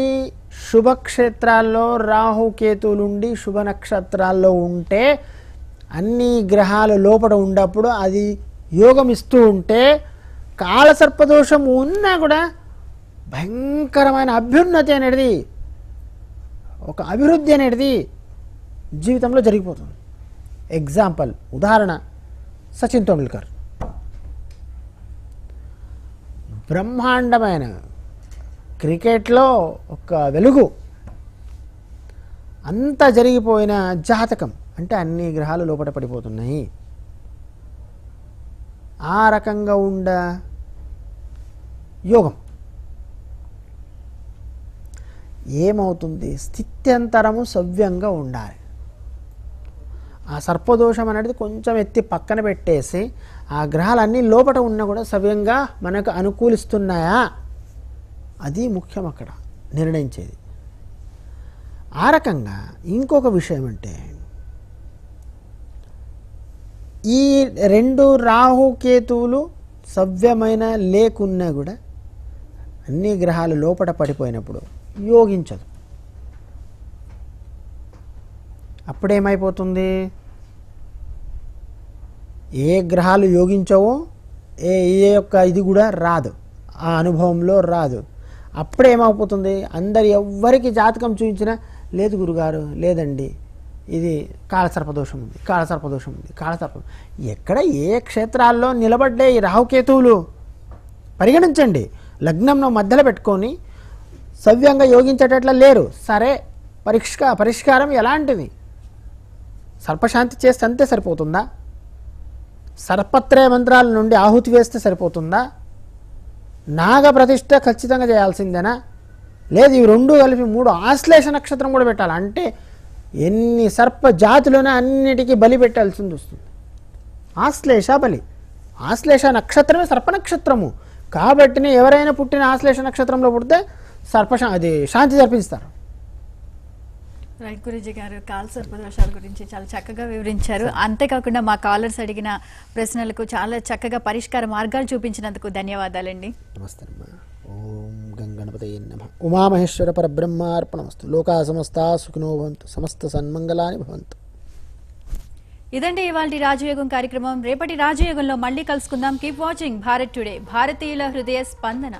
శుభక్షేత్రాల్లో రాహుకేతువులుండి శుభ నక్షత్రాల్లో ఉంటే అన్ని గ్రహాలు లోపల ఉన్నప్పుడు అది యోగం ఇస్తూ ఉంటే కాలసర్పదోషం ఉన్నా కూడా భయంకరమైన అభ్యున్నతి అనేది ఒక అభివృద్ధి అనేది జీవితంలో జరిగిపోతుంది. ఎగ్జాంపుల్, ఉదాహరణ, సచిన్ తెండూల్కర్ బ్రహ్మాండమైన క్రికెట్లో ఒక వెలుగు. అంతా జరిగిపోయిన జాతకం అంటే అన్ని గ్రహాలు లోపల పడిపోతున్నాయి. ఆ రకంగా ఉండ యోగం ఏమవుతుంది, స్థిత్యంతరము సవ్యంగా ఉండాలి. ఆ సర్పదోషం అనేది కొంచెం ఎత్తి పక్కన పెట్టేసి ఆ గ్రహాలన్నీ లోపల ఉన్నా కూడా సవ్యంగా మనకు అనుకూలిస్తున్నాయా, అది ముఖ్యం అక్కడ నిర్ణయించేది. ఆ రకంగా ఇంకొక విషయం అంటే ఈ 2 రాహుకేతువులు సవ్యమైన లేకున్నా కూడా అన్ని గ్రహాలు లోపల పడిపోయినప్పుడు యోగించదు. అప్పుడేమైపోతుంది, ఏ గ్రహాలు యోగించవో ఏ యొక్క ఇది కూడా రాదు, ఆ అనుభవంలో రాదు. అప్పుడేమైపోతుంది, అందరు ఎవ్వరికి జాతకం చూపించినా లేదు గురుగారు, లేదండి ఇది కాలసర్పదోషం ఉంది, కాలసర్పదోషం ఉంది, కాలసర్పం. ఎక్కడ ఏ క్షేత్రాల్లో నిలబడ్డే ఈ రాహుకేతువులు పరిగణించండి. లగ్నంలో మధ్యలో పెట్టుకొని సవ్యంగా యోగించేటట్లా లేరు. సరే, పరిష్కారం ఎలాంటిది? సర్పశాంతి చేస్తే అంతే సరిపోతుందా? సర్పత్రయ మంత్రాల నుండి ఆహుతి వేస్తే సరిపోతుందా? నాగ ప్రతిష్ట ఖచ్చితంగా చేయాల్సిందేనా? లేదు, ఇవి 2 కలిపి 3 ఆశ్లేష నక్షత్రం కూడా పెట్టాలి. అంటే ఎన్ని సర్ప జాతులను అన్నిటికీ బలి పెట్టాల్సింది వస్తుంది. ఆశ్లేష బలి, ఆశ్లేష నక్షత్రమే సర్ప నక్షత్రము కాబట్టి ఎవరైనా పుట్టిన ఆశ్లేష నక్షత్రంలో పుడితే అది శాంతి జరిపిస్తారు. రైట్ గురూజీ గారు, కాలసర్పదోషాల గురించి చాలా చక్కగా వివరించారు. అంతేకాకుండా మా కాలర్స్ అడిగిన ప్రశ్నలకు చాలా చక్కగా పరిష్కార మార్గాలు చూపించినందుకు ధన్యవాదాలండి. నమస్తే అమ్మా. ఓం గంగణపతయే నమః. ఉమామహేశ్వర పరబ్రహ్మార్పణమస్తు. లోకా సమస్తా సుఖినో భవంతు, సమస్త సన్మంగళాని భవంతు. ఇదండి ఇవాల్టి రాజయోగం కార్యక్రమం. రేపటి రాజయోగంలో మళ్ళీ కలుసుకుందాం. కీప్ వాచింగ్ భారత్ టుడే, భారతీయుల హృదయ స్పందన.